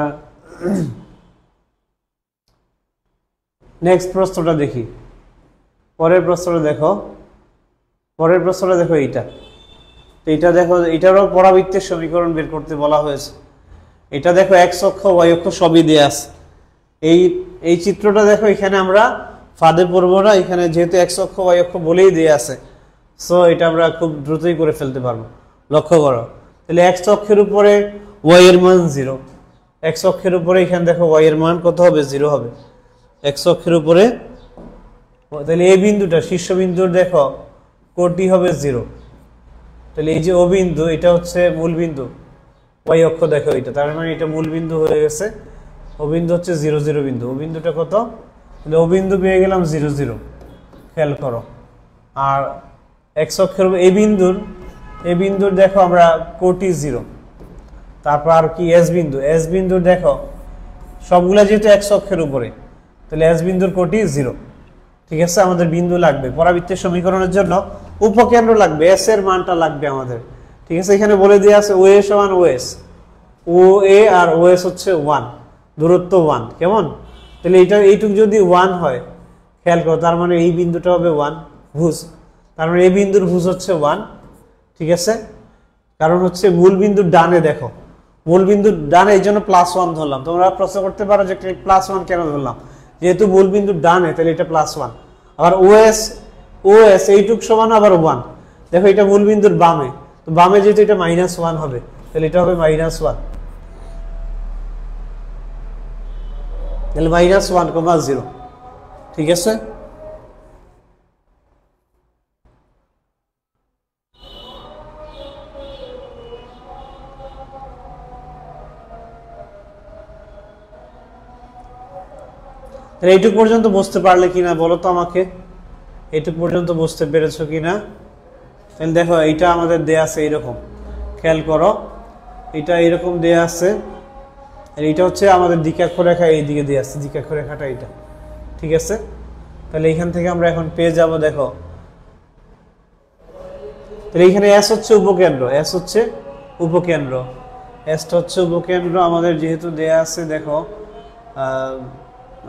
S1: নেক্সট প্রশ্নটা দেখি। পরের প্রশ্নটা দেখো, পরের প্রশ্নটা দেখো এইটা। তো এটা দেখো, এটারও পরাবৃত্তের সমীকরণ বের করতে বলা হয়েছে। এটা দেখো এক্স অক্ষ ওয়াই অক্ষ সবই দেয়া আছে। এই চিত্রটা দেখো, এখানে আমরা ফাঁদে পড়বো না, এখানে যেহেতু এক্স অক্ষ ওয়াই অক্ষ বলেই দেয়া আছে, সো এটা আমরা খুব দ্রুতই করে ফেলতে পারবো। লক্ষ্য করো, তাহলে এক্স অক্ষের উপরে ওয়াই এর মান 0, এক্স অক্ষের উপরে এখানে দেখো ওয়াই এর মান কত হবে? 0 হবে এক্স অক্ষের উপরে। তাহলে এই বিন্দুটা শীর্ষবিন্দুর দেখো কোটি হবে 0। তাহলে এই যে ও বিন্দু, এটা হচ্ছে মূল বিন্দু, ওয়াই অক্ষ দেখো এটা, তার মানে এটা মূল বিন্দু হয়ে গেছে। ও বিন্দু হচ্ছে 0 0 বিন্দু। ও বিন্দুটা কত? তাহলে ও বিন্দু পেয়ে গেলাম 0 0, খেয়াল করো। আর এক্স অক্ষের এই বিন্দুর দেখো আমরা কোটি 0। তারপর আর কি এস বিন্দু, এস বিন্দুর দেখো সবগুলা যেহেতু এক্স অক্ষের উপরে, তাহলে এস বিন্দুর কোটি 0। ঠিক আছে, আমাদের বিন্দু লাগবে পরাবৃত্তের সমীকরণের জন্য, উপকেন্দ্র লাগবে, এস এর মানটা লাগবে আমাদের। ঠিক আছে, এখানে বলে দেওয়া আছে ও এ সমান ও এস, ও এ আর ও এস হচ্ছে 1, দূরত্ব 1, কেমন? তাহলে এইটুক যদি 1 হয়, খেয়াল করো, তার মানে এই বিন্দুটা হবে 1 ভুজ, তার মানে এই বিন্দুর ভুজ হচ্ছে 1। ঠিক আছে, কারণ হচ্ছে মূল বিন্দুর ডানে, দেখো মূল বিন্দুর ডানে, এই জন্য +1 ধরলাম। তোমরা প্রশ্ন করতে পারো যে +1 কেন ধরলাম? যেহেতু মূল বিন্দুর ডানে, তাহলে এটা +1। আবার ওএস এইটুক সমান আবার 1, দেখো এটা মূল বিন্দুর বামে, তো বামে যেহেতু এটা -1 হবে, তাহলে এটা হবে -1, তাহলে -1,0। ঠিক আছে, তাহলে এইটুক পর্যন্ত বুঝতে পারলে কিনা বলো তো আমাকে, এইটুক পর্যন্ত বুঝতে পেরেছো কিনা? তাহলে দেখো এইটা আমাদের দেয়া আছে এইরকম, খেয়াল করো, এটা এইরকম দেয়া আছে। এইটা হচ্ছে আমাদের দ্বিকাক্ষরেখা, এই দিকে দেয়া আছে দ্বিকাক্ষরেখাটা এইটা। ঠিক আছে, তাহলে এইখান থেকে আমরা এখন পেয়ে যাব, দেখো তাহলে এইখানে এস হচ্ছে উপকেন্দ্র, এস হচ্ছে উপকেন্দ্র, এসটা হচ্ছে উপকেন্দ্র আমাদের যেহেতু দেয়া আছে। দেখো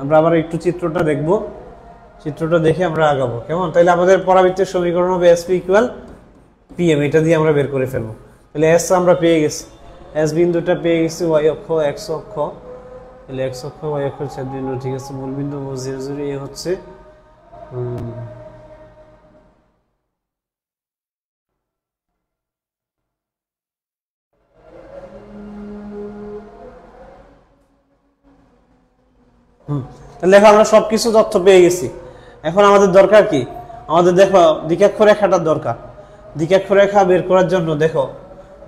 S1: আমরা আবার একটু চিত্রটা দেখব, চিত্রটা দেখে আমরা আগাবো, কেমন? তাহলে আমাদের পরাবৃত্তের সমীকরণ হবে এসপি ইকুয়াল পিএম, এটা দিয়ে আমরা বের করে ফেলবো। তাহলে এস আমরা পেয়ে গেছি, এস বিন্দুটা পেয়ে গেছি, ওয়াই অক্ষ এক্স অক্ষ, তাহলে এক্স অক্ষ ওয়াই অক্ষের ছেদ বিন্দু। ঠিক আছে, মূল বিন্দু 0 0, এ হচ্ছে তাহলে দেখো আমরা সবকিছু তথ্য পেয়ে গেছি। এখন আমাদের দরকার কি? আমাদের দেখো দ্বিকাক্ষরেখাটার দরকার। দ্বিকাক্ষরেখা বের করার জন্য, দেখো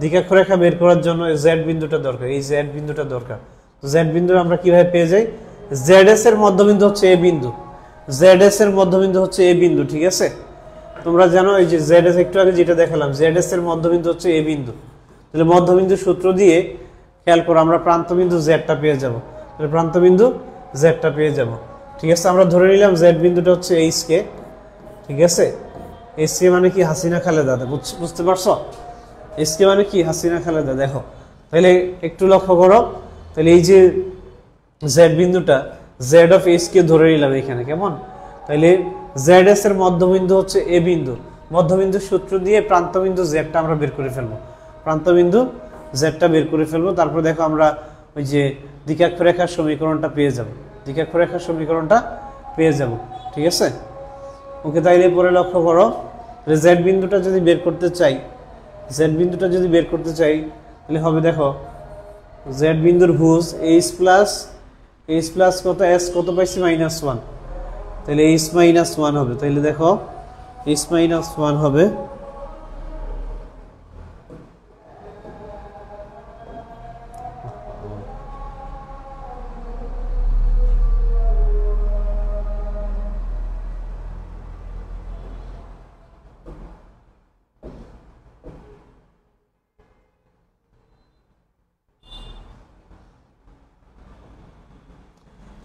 S1: দ্বিকাক্ষরেখা বের করার জন্য জেড বিন্দুটা দরকার, এই জেড বিন্দুটা দরকার। জেড বিন্দু আমরা কিভাবে পেয়ে যাই? জেড এস এর মধ্যবিন্দু হচ্ছে এ বিন্দু, জেড এস এর মধ্যবিন্দু হচ্ছে এ বিন্দু। ঠিক আছে, তোমরা জানো এই যে জেড এস, একটু আগে যেটা দেখালাম, জেড এস এর মধ্যবিন্দু হচ্ছে এ বিন্দু। তাহলে মধ্যবিন্দু সূত্র দিয়ে খেয়াল করো, আমরা প্রান্তবিন্দু জেডটা পেয়ে যাব। তাহলে প্রান্তবিন্দু জেডটা পেয়ে যাব। ঠিক আছে, আমরা ধরে নিলাম জেড বিন্দুটা হচ্ছে এইচ কে। ঠিক আছে, এইচ কে মানে কি? হাসিনা খালেদা। বুঝতে পারছো? এইচ কে মানে কি? হাসিনা খালেদা। দেখো তাহলে একটু লক্ষ্য করো, তাহলে এই যে জেড বিন্দুটা, জেড অফ এইচ কে ধরে নিলাম এখানে, কেমন? তাহলে জেড এস এর মধ্যবিন্দু হচ্ছে এ বিন্দু, মধ্যবিন্দু সূত্র দিয়ে প্রান্তবিন্দু জেডটা আমরা বের করে ফেলবো, প্রান্তবিন্দু জেডটা বের করে ফেলবো। তারপর দেখো আমরা ওই যে দ্বিকাক্ষরেখার সমীকরণটা পেয়ে যাব, দ্বিকাক্ষরেখার সমীকরণটা পেয়ে যাব। ঠিক আছে, ওকে। তাইলে পরে লক্ষ্য করো, জেড বিন্দুটা যদি বের করতে চাই, জেড বিন্দুটা যদি বের করতে চাই তাহলে হবে, দেখো জেড বিন্দুর ভুজ এইচ প্লাস কত, এস কত পাইছি? -1, তাহলে এইচ -1 হবে। তাহলে দেখো এইচ -1 হবে,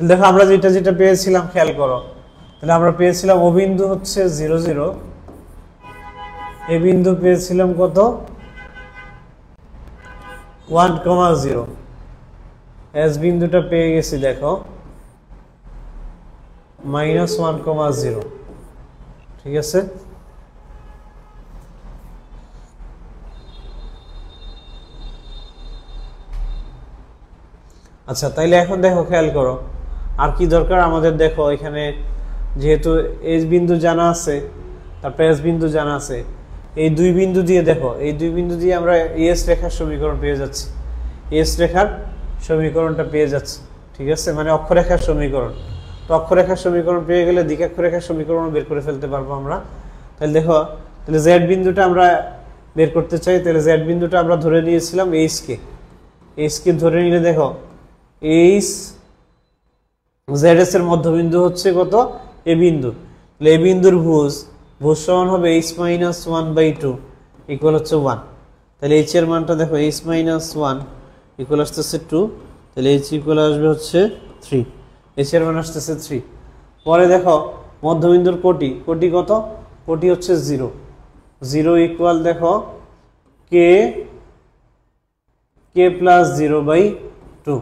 S1: দেখো আমরা যেটা যেটা পেয়েছিলাম খেয়াল করো, তাহলে আমরা পেয়েছিলাম ও বিন্দু হচ্ছে 0 0, এ বিন্দু পেয়েছিলাম কত 1,0, এস বিন্দুটা পেয়ে গেছি দেখো -1,0, ঠিক আছে। আচ্ছা তাইলে এখন দেখো খেয়াল করো আর কি দরকার আমাদের। দেখো এখানে যেহেতু এস বিন্দু জানা আছে, তারপর এস বিন্দু জানা আছে, এই দুই বিন্দু দিয়ে দেখো, এই দুই বিন্দু দিয়ে আমরা এস রেখার সমীকরণ পেয়ে যাচ্ছি, এস রেখার সমীকরণটা পেয়ে যাচ্ছি, ঠিক আছে, মানে অক্ষরেখার সমীকরণ। তো অক্ষরেখার সমীকরণ পেয়ে গেলে দ্বিকাক্ষরেখার সমীকরণ বের করে ফেলতে পারবো আমরা। তাহলে দেখো, তাহলে জেড বিন্দুটা আমরা বের করতে চাই, তাহলে জেড বিন্দুটা আমরা ধরে নিয়েছিলাম এইচ কে, এইচ কে ধরে নিলে দেখো এইচ জেড এস এর মধ্যবিন্দু হচ্ছে কত এ বিন্দু, তাহলে এ বিন্দুর ভুজ সমান হবে এইচ মাইনাস 1/2 ইকুয়াল হচ্ছে 1। তাহলে এইচ এর মানটা দেখো এইচ মাইনাস 1 ইকুয়াল আসতেছে 2, তাহলে এইচ ইকুয়াল আসবে হচ্ছে 3, এইচ এর মান আসতেছে 3। পরে দেখো মধ্যবিন্দুর কোটি, কোটি কত, কোটি হচ্ছে 0, 0 ইকুয়াল দেখো কে কে প্লাস 0/2,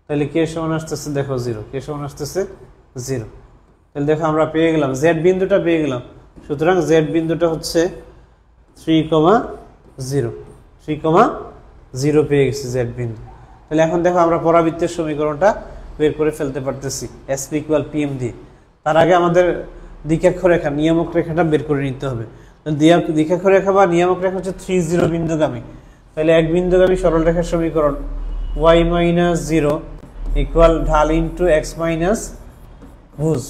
S1: তাহলে কে সমান আসতেছে দেখো 0, কে সমান আসতেছে 0। তাহলে দেখো আমরা পেয়ে গেলাম জেড বিন্দুটা পেয়ে গেলাম, সুতরাং জেড বিন্দুটা হচ্ছে 3,0, 3,0 পেয়ে গেছি জেড বিন্দু। তাহলে এখন দেখো আমরা পরাবৃত্তের সমীকরণটা বের করে ফেলতে পারতেছি এসপি ইকুয়াল পিএম দিয়ে। তার আগে আমাদের দ্বিকাক্ষরেখা নিয়ামক রেখাটা বের করে নিতে হবে। দ্বিকাক্ষরেখা বা নিয়ামক রেখা হচ্ছে 3,0 বিন্দুগামী, তাহলে এক বিন্দুগামী সরল রেখার সমীকরণ y মাইনাস 0 ইকুয়াল ঢাল ইন্টু এক্স মাইনাস ভুজ,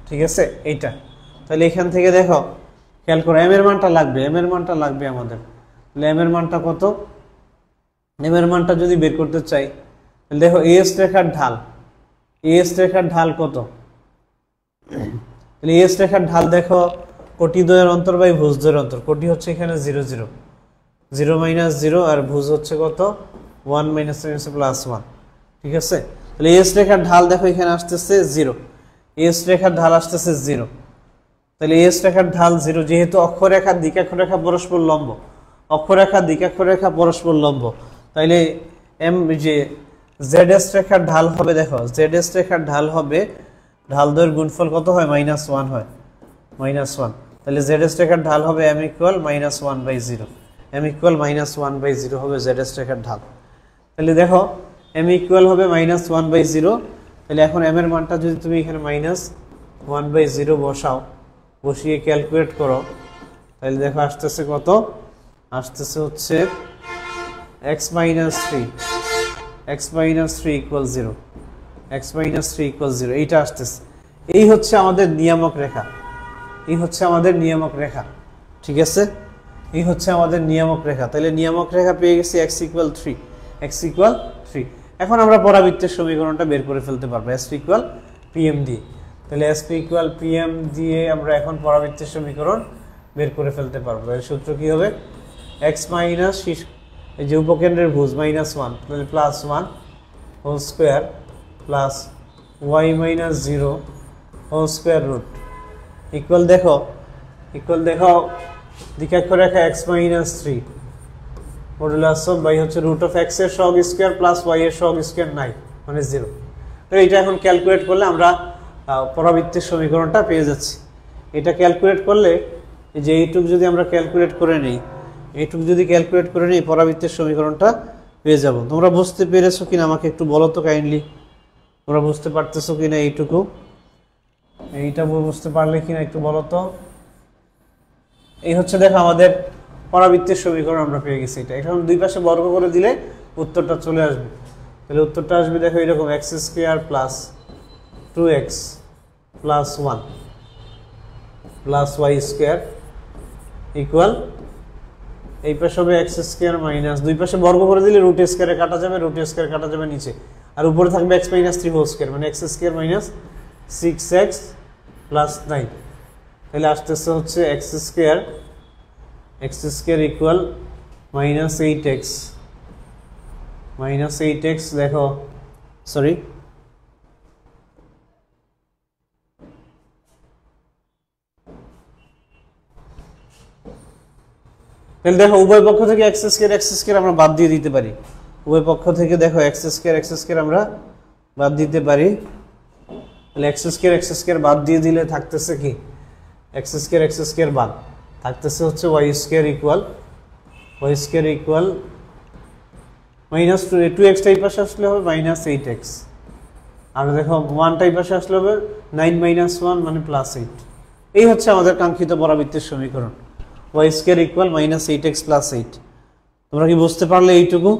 S1: ঠিক আছে এইটা। তাহলে এখান থেকে দেখো খেয়াল করো এম এর মানটা লাগবে, এম এর মানটা লাগবে আমাদের। তাহলে এম এর মানটা কত, এম এর মানটা যদি বের করতে চাই তাহলে দেখো এস রেখার ঢাল, এস রেখার ঢাল কত, তাহলে এস রেখার ঢাল দেখো কোটি দ্বয়ের অন্তর বাই ভুজ দ্বয়ের অন্তর, কোটি হচ্ছে এখানে 0 0, 0 মাইনাস 0 আর ভুজ হচ্ছে কত 1 মাইনাস প্লাস 1, ঠিক আছে। তাহলে এস রেখার ঢাল দেখো এখানে আসতেছে 0, এস রেখার ঢাল আসতেছে 0, তাহলে এস রেখার ঢাল 0, যেহেতু অক্ষরেখা দ্বিকাক্ষরেখা পরস্পর লম্ব, অক্ষরেখা দ্বিকাক্ষরেখা পরস্পর লম্ব, তাইলে এম যে জেড এস রেখার ঢাল হবে দেখো জেড এস রেখার ঢাল হবে, ঢাল দ্বয়ের গুণফল কত হয় -1 হয়, -1। তাহলে জেড এস রেখার ঢাল হবে এম ইকুয়াল -1/0, এম ইকুয়াল -1/0 হবে জেড এস রেখার ঢাল। তাহলে দেখো এম ইকুয়াল হবে -1/0, তাহলে এখন এম এর মানটা যদি তুমি এখানে -1/0 বসাও, বসিয়ে ক্যালকুলেট করো, তাহলে দেখো আসতেছে কত, আসতেছে হচ্ছে x minus 3, x minus 3 equal 0, x minus 3 equal 0, এইটা আসতেছে। এই হচ্ছে আমাদের নিয়ামক রেখা, এই হচ্ছে আমাদের নিয়ামক রেখা, ঠিক আছে, এই হচ্ছে আমাদের নিয়ামক রেখা। তাহলে নিয়ামক রেখা পেয়ে গেছি x ইকুয়াল 3, x ইকুয়াল 3। এখন আমরা পরাবৃত্তের সমীকরণটা বের করে ফেলতে পারবো SP ইকুয়াল PM দিয়ে। তাহলে SP ইকুয়াল PM দিয়ে আমরা এখন পরাবৃত্তের সমীকরণ বের করে ফেলতে পারবো। এর সূত্র কি হবে, x মাইনাস এই যে উপকেন্দ্রের ভুজ -1, তাহলে +1 whole square plus y minus 0 whole square root equal দেখো, ইকুয়াল দেখো দ্বিকাক্ষরেখা x minus 3 modulus of by হচ্ছে রুট অফ x এর সহগ স্কয়ার প্লাস y এর সহগ স্কয়ার নাই মানে 0। তো এটা এখন ক্যালকুলেট করলে আমরা পরাবৃত্তের সমীকরণটা পেয়ে যাচ্ছি। এটা ক্যালকুলেট করলে যে এইটুকু যদি আমরা ক্যালকুলেট করে নেই, এইটুকু যদি ক্যালকুলেট করে নেই পরাবৃত্তের সমীকরণটা পেয়ে যাব। তোমরা বুঝতে পেরেছো কিনা আমাকে একটু বলো তো কাইন্ডলি, তোমরা বুঝতে পারতেছো কিনা এইটুকু, এইটা বুঝতে পারলে কিনা একটু বলো তো। এই হচ্ছে দেখো আমাদের পরাবৃত্তের সমীকরণ আমরা পেয়ে গেছি। এটা এখন দুই পাশে বর্গ করে দিলে উত্তরটা চলে আসবে। তাহলে উত্তরটা আসবে দেখো এরকম x square plus 2x plus 1 plus y square equal, এই পাশে হবে x স্কয়ার মাইনাস, দুই পাশে বর্গ করে দিলে রুট স্কয়ারে কাটা যাবে, রুট স্কয়ার কাটা যাবে নিচে, আর উপরে থাকবে x মাইনাস 3 হোল স্কয়ার মানে x square minus 6x plus 9। তাহলে আসতেছে হচ্ছে x square equal minus 8x দেখো সরি তাহলে দেখো উভয় পক্ষ থেকে এক্স স্কয়ার আমরা বাদ দিয়ে দিতে পারি। উভয় পক্ষ থেকে দেখো এক্স স্কয়ার আমরা বাদ দিতে পারি। তাহলে এক্স স্কয়ার বাদ দিয়ে দিলে থাকতেছে কি, এক্স স্কয়ার বাদ থাকতেছে হচ্ছে Y square equal minus 2x type পাশে আসলে হবে মাইনাস 8x, আর দেখো 1 টাইপ পাশে আসলে হবে 9 - 1 মানে প্লাস 8। এই হচ্ছে আমাদের কাঙ্ক্ষিত পরাবৃত্তের সমীকরণ, Y square equal minus 8x plus 8। তোমরা কি বুঝতে পারলে এইটুকু?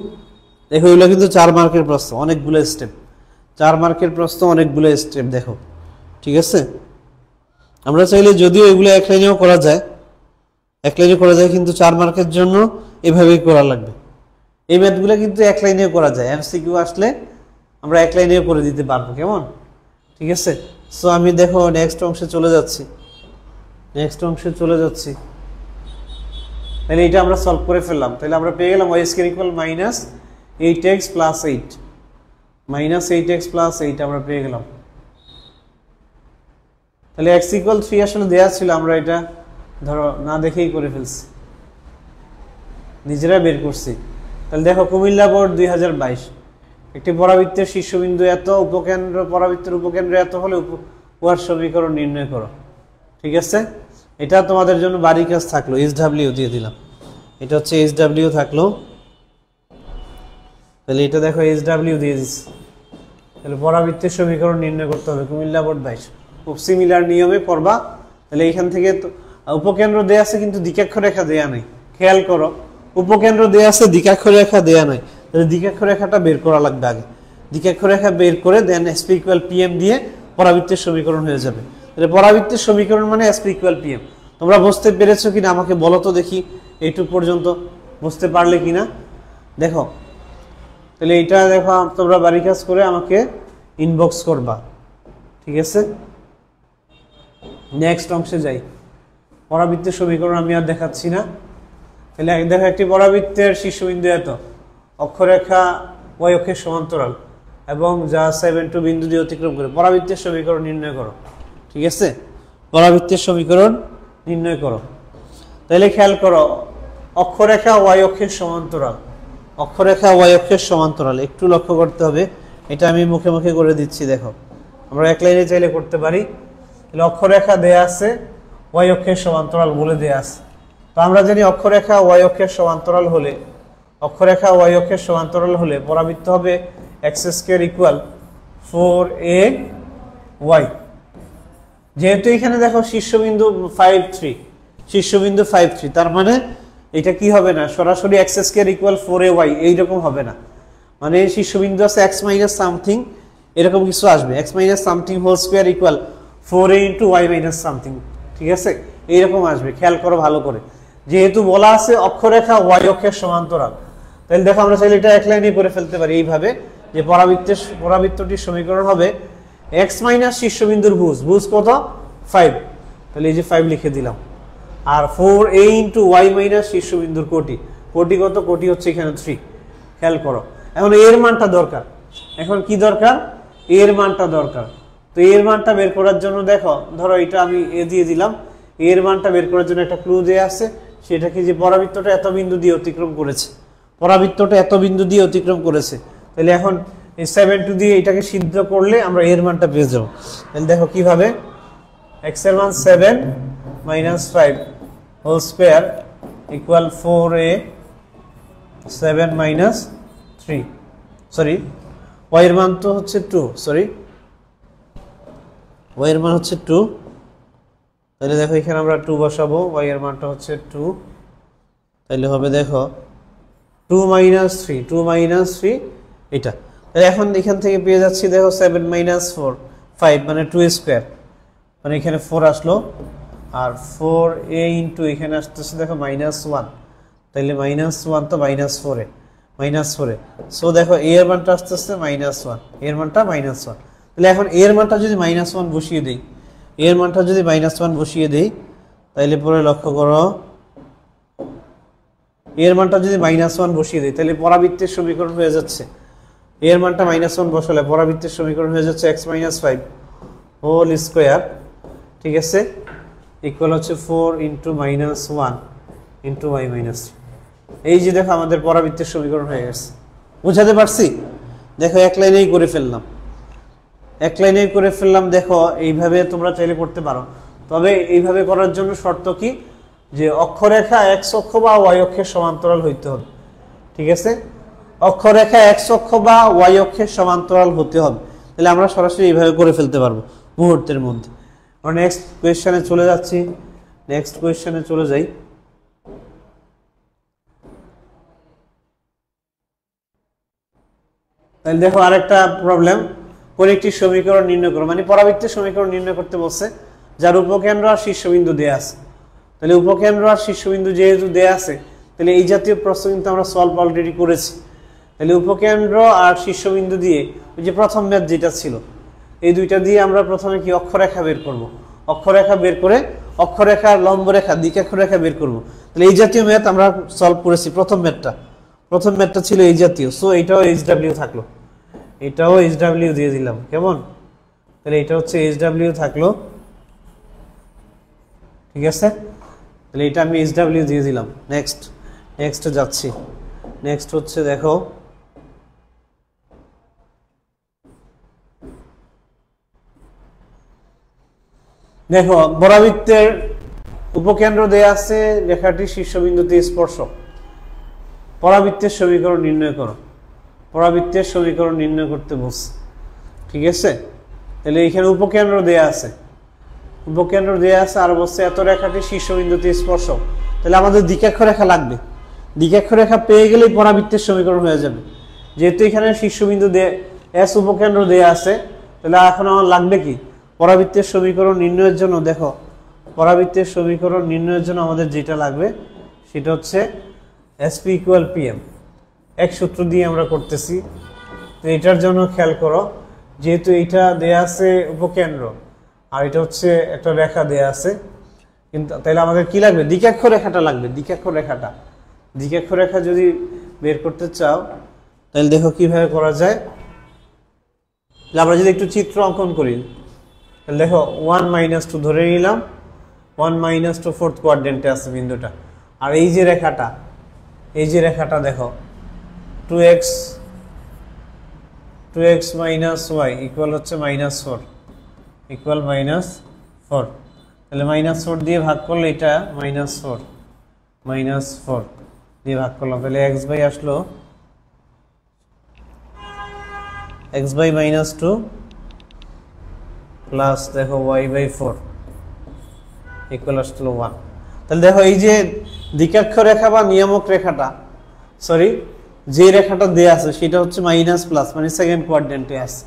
S1: দেখো এগুলো কিন্তু 4 মার্কের প্রশ্ন, অনেকগুলো স্টেপ, 4 মার্কের প্রশ্ন অনেকগুলো স্টেপ দেখো, ঠিক আছে। আমরা চাইলে যদিও এগুলো এক লাইনেও করা যায়, এক লাইনে করা যায়, কিন্তু 4 মার্কের জন্য এভাবেই করা লাগবে। এই ম্যাথগুলো কিন্তু এক লাইনেও করা যায়, এমসিকিউ আসলে আমরা এক লাইনেও করে দিতে পারবো, কেমন? ঠিক আছে। সো আমি দেখো নেক্সট অংশে চলে যাচ্ছি, তাহলে এটা আমরা সলভ করে ফেললাম। তাহলে আমরা পেয়ে গেলাম Y square equal minus 8x plus 8, minus 8x plus 8 আমরা পেয়ে গেলাম। তাহলে x ইকুয়াল 3 আসলে দেওয়া ছিল, আমরা এটা ধরো না দেখেই করে ফেলছি, নিজেরা বের করছি। তাহলে দেখো কুমিল্লা বোর্ড 2022, একটি পরাবৃত্তের শীর্ষবিন্দু এত, উপকেন্দ্র পরাবৃত্তের উপকেন্দ্র এত হলে উহার সমীকরণ নির্ণয় করো। ঠিক আছে, এটা তোমাদের জন্য বাড়ির কাজ থাকলো, SW দিয়ে দিলাম, এটা হচ্ছে SW থাকলো। তাহলে এটা দেখো SW দিয়ে দিচ্ছি। তাহলে পরাবৃত্তের সমীকরণ নির্ণয় করতে হবে, কুমিল্লা বোর্ড 22, খুব সিমিলার নিয়মে করবা। তাহলে এইখান থেকে উপকেন্দ্র দেয়া আছে কিন্তু দিকাক্ষরেখা দেয়া নাই, খেয়াল করো, উপকেন্দ্র দেয়া আছে দিকাক্ষরেখা দেয়া নাই। তাহলে দিকাক্ষরেখাটা বের করা লাগবে আগে, দিকাক্ষরেখা বের করে দেন SP ইকুয়াল PM দিয়ে পরাবৃত্তের সমীকরণ হয়ে যাবে। তাহলে পরাবৃত্তের সমীকরণ মানে SP ইকুয়াল PM। তোমরা বুঝতে পেরেছো কিনা আমাকে বলো তো দেখি, এইটুকু পর্যন্ত বুঝতে পারলে কিনা দেখো। তাহলে এইটা দেখো তোমরা বাড়ি কাজ করে আমাকে ইনবক্স করবা, ঠিক আছে। নেক্সট অংশে যাই, পরাবৃত্তের সমীকরণ আমি আর দেখাচ্ছি না। তাহলে দেখো একটি পরাবৃত্তের শীর্ষবিন্দু এত, অক্ষরেখা ওয়াই অক্ষের সমান্তরাল এবং যা 7 বিন্দু দিয়ে অতিক্রম করে, পরাবৃত্তের সমীকরণ নির্ণয় করো। ঠিক আছে, পরাবৃত্তের সমীকরণ নির্ণয় করো। তাহলে খেয়াল করো, অক্ষরেখা ওয়াই অক্ষের সমান্তরাল, অক্ষরেখা ওয়াই অক্ষের সমান্তরাল, একটু লক্ষ্য করতে হবে, এটা আমি মুখে মুখে করে দিচ্ছি। দেখো আমরা এক লাইনে চাইলে করতে পারি। তাহলে অক্ষরেখা দেয়া আছে, ওয়াই অক্ষের সমান্তরাল বলে দেয়া আছে। তো আমরা জানি অক্ষরেখা ওয়াই অক্ষের সমান্তরাল হলে, অক্ষরেখা ওয়াই অক্ষের সমান্তরাল হলে পরাবৃত্ত হবে x স্কয়ার ইকুয়াল 4ay। যেহেতু এখানে দেখো শীর্ষবিন্দু 5 3, তার মানে এটা কি হবে না, সরাসরি x স্কয়ার ইকুয়াল 4ay এইরকম হবে না, মানে শীর্ষবিন্দু আছে x মাইনাস সামথিং, এরকম কিছু আসবে, x minus something whole square equal 4a into y minus something. ঠিক আছে, এইরকম আসবে, খেয়াল করো ভালো করে। যেহেতু বলা আছে অক্ষরেখা ওয়াই অক্ষের সমান্তরাল, তাহলে দেখো আমরা চাইলে এটা এক লাইনে করে ফেলতে পারি এইভাবে, যে পরাবৃত্তটির সমীকরণ হবে x মাইনাস শীর্ষবিন্দুর ভুজ কত 5, তাহলে এই যে 5 লিখে দিলাম, আর 4a ইন্টু ওয়াই মাইনাস শীর্ষবিন্দুর কোটি কত, কোটি হচ্ছে এখানে 3। খেয়াল করো, এখন এর মানটা দরকার, এখন কি দরকার, এর মানটা দরকার। তো এর মানটা বের করার জন্য দেখো, ধরো এটা আমি এ দিয়ে দিলাম, এর মানটা বের করার জন্য একটা ক্লু দেয়া আছে, সেটা কি যে পরাবৃত্তটা এত বিন্দু দিয়ে অতিক্রম করেছে, পরাবৃত্তটা এত বিন্দু দিয়ে অতিক্রম করেছে। তাহলে এখন এই 7 দিয়ে এটাকে সিদ্ধ করলে আমরা এর মানটা পেয়ে যাব। তাহলে দেখো কিভাবে, x এর মান 7 minus 5 whole square equal 4a 7 minus 3, sorry y এর মান তো হচ্ছে 2, সরি y এর মান হচ্ছে 2। তাহলে দেখো এখানে আমরা 2 বসাবো, y এর মানটা হচ্ছে 2, তাহলে হবে দেখো 2 মাইনাস 3 এটা। তাহলে এখন এখান থেকে পেয়ে যাচ্ছি দেখো 7 মাইনাস 4 5 মানে 2 স্কয়ার, মানে এখানে 4 আসলো, আর 4a ইন্টু এখানে আসতেছে দেখো মাইনাস 1, তাহলে মাইনাস 1 তো মাইনাস 4a, সো দেখো a এর মানটা আসতেছে মাইনাস 1, এর মানটা মাইনাস 1। তাহলে এখন এর মানটা যদি মাইনাস 1 বসিয়ে দেই, এর মানটা যদি মাইনাস 1 বসিয়ে দেই, তাহলে পরে লক্ষ্য করো, এর মানটা যদি মাইনাস 1 বসিয়ে দেই, তাহলে পরাবৃত্তের সমীকরণ হয়ে যাচ্ছে, এর মানটা মাইনাস 1 বসালে পরাবৃত্তের সমীকরণ হয়ে যাচ্ছে x মাইনাস 5 হোল স্কয়ার, ঠিক আছে, ইকুয়াল হচ্ছে 4 into minus 1 into y minus 3। এই যে দেখো আমাদের পরাবৃত্তের সমীকরণ হয়ে গেছে। বুঝাতে পারছি? দেখো এক লাইনেই করে ফেললাম, এক লাইনেই করে ফেললাম। দেখো এইভাবে তোমরা চাইলে করতে পারো, তবে এইভাবে করার জন্য শর্ত কি, যে অক্ষরেখা এক্স অক্ষ বা ওয়াই অক্ষের সমান্তরাল হইতে হবে। ঠিক আছে, অক্ষরেখা এক্স অক্ষ বা ওয়াই অক্ষের সমান্তরাল হতে হবে, তাহলে আমরা সরাসরি এইভাবে করে ফেলতে পারবো মুহূর্তের মধ্যে। আমরা নেক্সট কোয়েশ্চনে চলে যাচ্ছি, নেক্সট কোয়েশ্চনে চলে যাই। তাহলে দেখো আরেকটা প্রবলেম, কোন একটি সমীকরণ নির্ণয় করো, মানে পরাবৃত্তের সমীকরণ নির্ণয় করতে বলছে যার উপকেন্দ্র আর শীর্ষবিন্দু দেয়া আছে। তাহলে উপকেন্দ্র আর শীর্ষবিন্দু যেহেতু দেয়া আছে, তাহলে এই জাতীয় প্রশ্ন কিন্তু আমরা সলভ অলরেডি করেছি। তাহলে উপকেন্দ্র আর শীর্ষবিন্দু দিয়ে ওই যে প্রথম ম্যাথ যেটা ছিল, এই দুইটা দিয়ে আমরা প্রথমে কি অক্ষরেখা বের করব, অক্ষরেখা বের করে অক্ষরেখার লম্বরেখা দ্বিকাক্ষরেখা বের করব। তাহলে এই জাতীয় ম্যাথ আমরা সলভ করেছি। প্রথম ম্যাথটা ছিল এই জাতীয়, সো এটাও এইচডব্লিউ থাকলো, এটাও এইচডব্লিউ দিয়ে দিলাম। কেমন? তাহলে এটা হচ্ছে এইচডব্লিউ থাকলো, ঠিক আছে। তাহলে এটা আমি এইচডব্লিউ দিয়ে দিলাম। নেক্সট যাচ্ছি। নেক্সট হচ্ছে দেখো, দেখো বরাবৃত্তের উপকেন্দ্র দেয়া আছে, রেখাটি শীর্ষবিন্দুতে স্পর্শক। পরাবৃত্তের সমীকরণ নির্ণয় করো, পরাবৃত্তের সমীকরণ নির্ণয় করতে বলছে। ঠিক আছে, তাহলে এখানে উপকেন্দ্র দেয়া আছে, উপকেন্দ্র দেয়া আছে আর বলছে এত রেখাটি শীর্ষবিন্দুতে স্পর্শক। তাহলে আমাদের দ্বিকাক্ষরেখা লাগবে, দ্বিকাক্ষরেখা পেয়ে গেলেই পরাবৃত্তের সমীকরণ হয়ে যাবে। যেহেতু এখানে শীর্ষবিন্দু এস উপকেন্দ্র দেয়া আছে, তাহলে এখন আমার লাগবে কি, পরাবৃত্তের সমীকরণ নির্ণয়ের জন্য। দেখো পরাবৃত্তের সমীকরণ নির্ণয়ের জন্য আমাদের যেটা লাগবে সেটা হচ্ছে এসপি ইকুয়াল পিএম, এক সূত্র দিয়ে আমরা করতেছি। তো এটার জন্য খেয়াল করো, যেহেতু এটা দেয়া আছে উপকেন্দ্র আর এটা হচ্ছে একটা রেখা দেয়া আছে, কিন্তু তাহলে আমাদের কি লাগবে, দ্বিকাক্ষরেখাটা লাগবে। দ্বিকাক্ষরেখা যদি বের করতে চাও তাহলে দেখো কিভাবে করা যায়। আমরা যদি একটু চিত্র অঙ্কন করি, তাহলে দেখো 1 - 2 ধরে নিলাম, 1 - 2 ফোর্থ কোয়াড্রেন্টে আছে বিন্দুটা। আর এই যে রেখাটা দেখো 2x - y ইকুয়াল হচ্ছে -4 ইকুয়াল -4। তাহলে -4 দিয়ে ভাগ করলে এটা -4 দিয়ে ভাগ করলাম, তাহলে x/, আসলো x/, -2 প্লাস দেখো y/4 ইকুয়াল আসলো 1। তাহলে দেখো এই যে দ্বিকাক্ষরেখা বা নিয়ামক রেখাটা, সরি যে রেখাটা দেয়া আছে সেটা হচ্ছে মাইনাস প্লাস, মানে সেকেন্ড কোয়াড্রেন্টে আছে।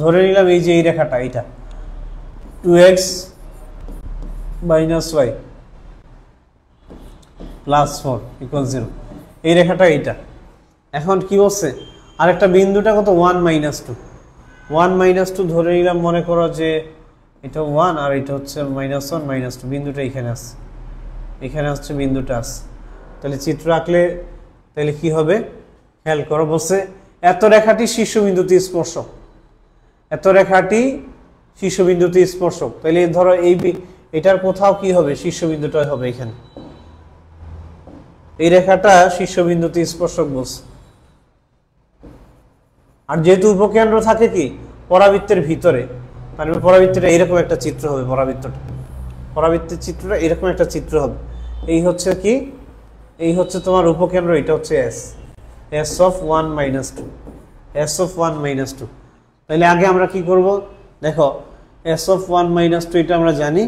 S1: ধরে নিলাম এই যে এই রেখাটা, এটা 2x - y প্লাস 4 ইকুয়াল 0, এই রেখাটা এইটা। এখন কি বলছে, আরেকটা বিন্দুটা কত, 1 - 2 ধরে নিলাম, মনে করো যে এটা 1 আর এটা হচ্ছে -1 - 2, বিন্দুটা এখানে আছে, এখানে হচ্ছে বিন্দুটা আছে। তাহলে চিত্র আঁকলে তাহলে কি হবে, খেয়াল করো, বলছে এত রেখাটি শীর্ষবিন্দুতে স্পর্শক, এত রেখাটি শীর্ষবিন্দুতে স্পর্শক। তাহলে ধরো এটার কোথাও কি হবে, শীর্ষবিন্দুটা হবে এখানে, এই রেখাটা শীর্ষবিন্দুতে স্পর্শক বলছে। আর যেহেতু উপকেন্দ্র থাকে কি পরাবৃত্তের ভিতরে, মানে পরাবৃত্তটা এরকম একটা চিত্র হবে, পরাবৃত্তের চিত্রটা এরকম একটা চিত্র হবে। এই হচ্ছে কি, এই হচ্ছে তোমার উপকেন্দ্র, এটা হচ্ছে s of 1 - 2। তাহলে আগে আমরা কি করব, দেখো s of 1 - 2 এটা আমরা জানি।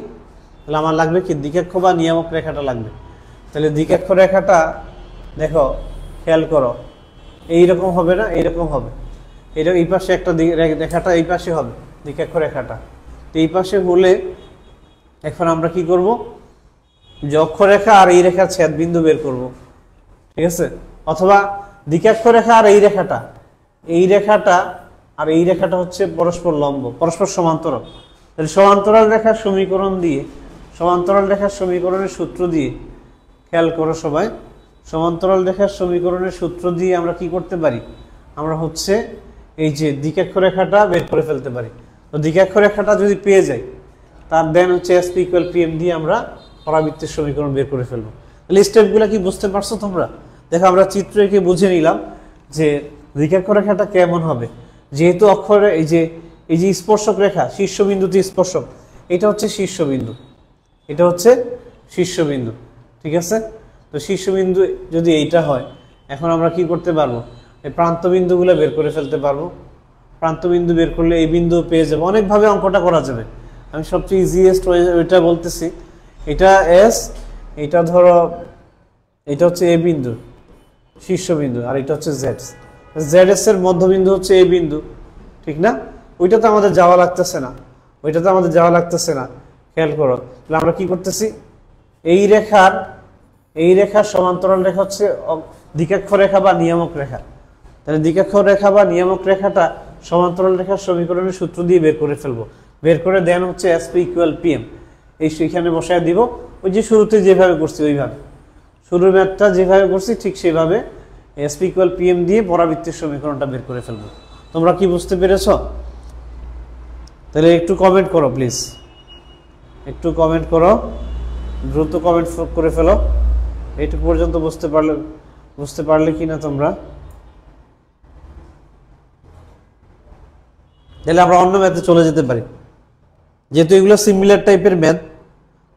S1: তাহলে আমার লাগবে কি, দ্বিকাক্ষ বা নিয়ামক রেখাটা লাগবে। তাহলে দ্বিকাক্ষ রেখাটা দেখো খেয়াল করো, এইরকম হবে না, এইরকম হবে, এটা এই পাশে একটা রেখাটা এই পাশে হবে দ্বিকাক্ষ রেখাটা। তো এই পাশে হলে এখন আমরা কি করব, যে অক্ষরেখা আর এই রেখার ছেদ বিন্দু বের করব, ঠিক আছে। অথবা দ্বিকাক্ষ রেখা আর এই রেখাটা আর এই রেখাটা হচ্ছে পরস্পর লম্ব, পরস্পর সমান্তরাল। তাহলে সমান্তরাল রেখার সমীকরণ দিয়ে, সমান্তরাল রেখার সমীকরণের সূত্র দিয়ে, খেয়াল করো সবাই, সমান্তরাল রেখার সমীকরণের সূত্র দিয়ে আমরা কি করতে পারি, আমরা হচ্ছে এই যে দ্বিকাক্ষ রেখাটা বের করে ফেলতে পারি। তো দ্বিকাক্ষ রেখাটা যদি পেয়ে যাই, তার দেন হচ্ছে SP = PM দিয়ে আমরা পরাবৃত্তের সমীকরণ বের করে ফেলবো। তাহলে স্টেপগুলো কি বুঝতে পারছো তোমরা? দেখো আমরা চিত্র এঁকে বুঝে নিলাম যে দ্বিকাক্ষরেখাটা কেমন হবে। যেহেতু অক্ষরে এই যে স্পর্শক রেখা শীর্ষবিন্দুতে স্পর্শক, এটা হচ্ছে শীর্ষবিন্দু, এটা হচ্ছে শীর্ষবিন্দু, ঠিক আছে। তো শীর্ষবিন্দু যদি এইটা হয়, এখন আমরা কি করতে পারবো, এই প্রান্তবিন্দুগুলো বের করে ফেলতে পারবো। প্রান্তবিন্দু বের করলে এই বিন্দু পেয়ে যাবো। অনেকভাবে অঙ্কটা করা যাবে, আমি সবচেয়ে ইজিয়েস্ট ওইটা বলতেছি। এটা এস, এটা ধরো এটা হচ্ছে এ বিন্দু শীর্ষবিন্দু, আর এটা হচ্ছে জেড। জেড এস এর মধ্যবিন্দু হচ্ছে এ বিন্দু, ঠিক না? ওইটা তো আমাদের যাওয়া লাগতেছে না, ওইটাতে আমাদের যাওয়া লাগতেছে না। খেয়াল করো, তাহলে আমরা কি করতেছি, এই রেখার সমান্তরাল রেখা হচ্ছে দ্বিকাক্ষর রেখা বা নিয়ামক রেখা। তাহলে দ্বিকাক্ষর রেখা বা নিয়ামক রেখাটা সমান্তরাল রেখার সমীকরণের সূত্র দিয়ে বের করে ফেলবো। বের করে দেন হচ্ছে এসপি ইকুয়াল পিএম, এই সেইখানে বসায় দিব। ওই যে শুরুতে যেভাবে করছি ওইভাবে, শুরুর ম্যাথটা যেভাবে করছি ঠিক সেভাবে এসপি ইকুয়াল পিএম দিয়ে পরাবৃত্তের সমীকরণটা বের করে ফেলবো। তোমরা কি বুঝতে পেরেছ? তাহলে একটু কমেন্ট করো প্লিজ, একটু কমেন্ট করো, দ্রুত কমেন্ট করে ফেলো। এইটুকু পর্যন্ত বুঝতে পারলে কিনা তোমরা? তাহলে আমরা অন্য ম্যাথে চলে যেতে পারি, যেহেতু এগুলো সিমিলার টাইপের ম্যাথ।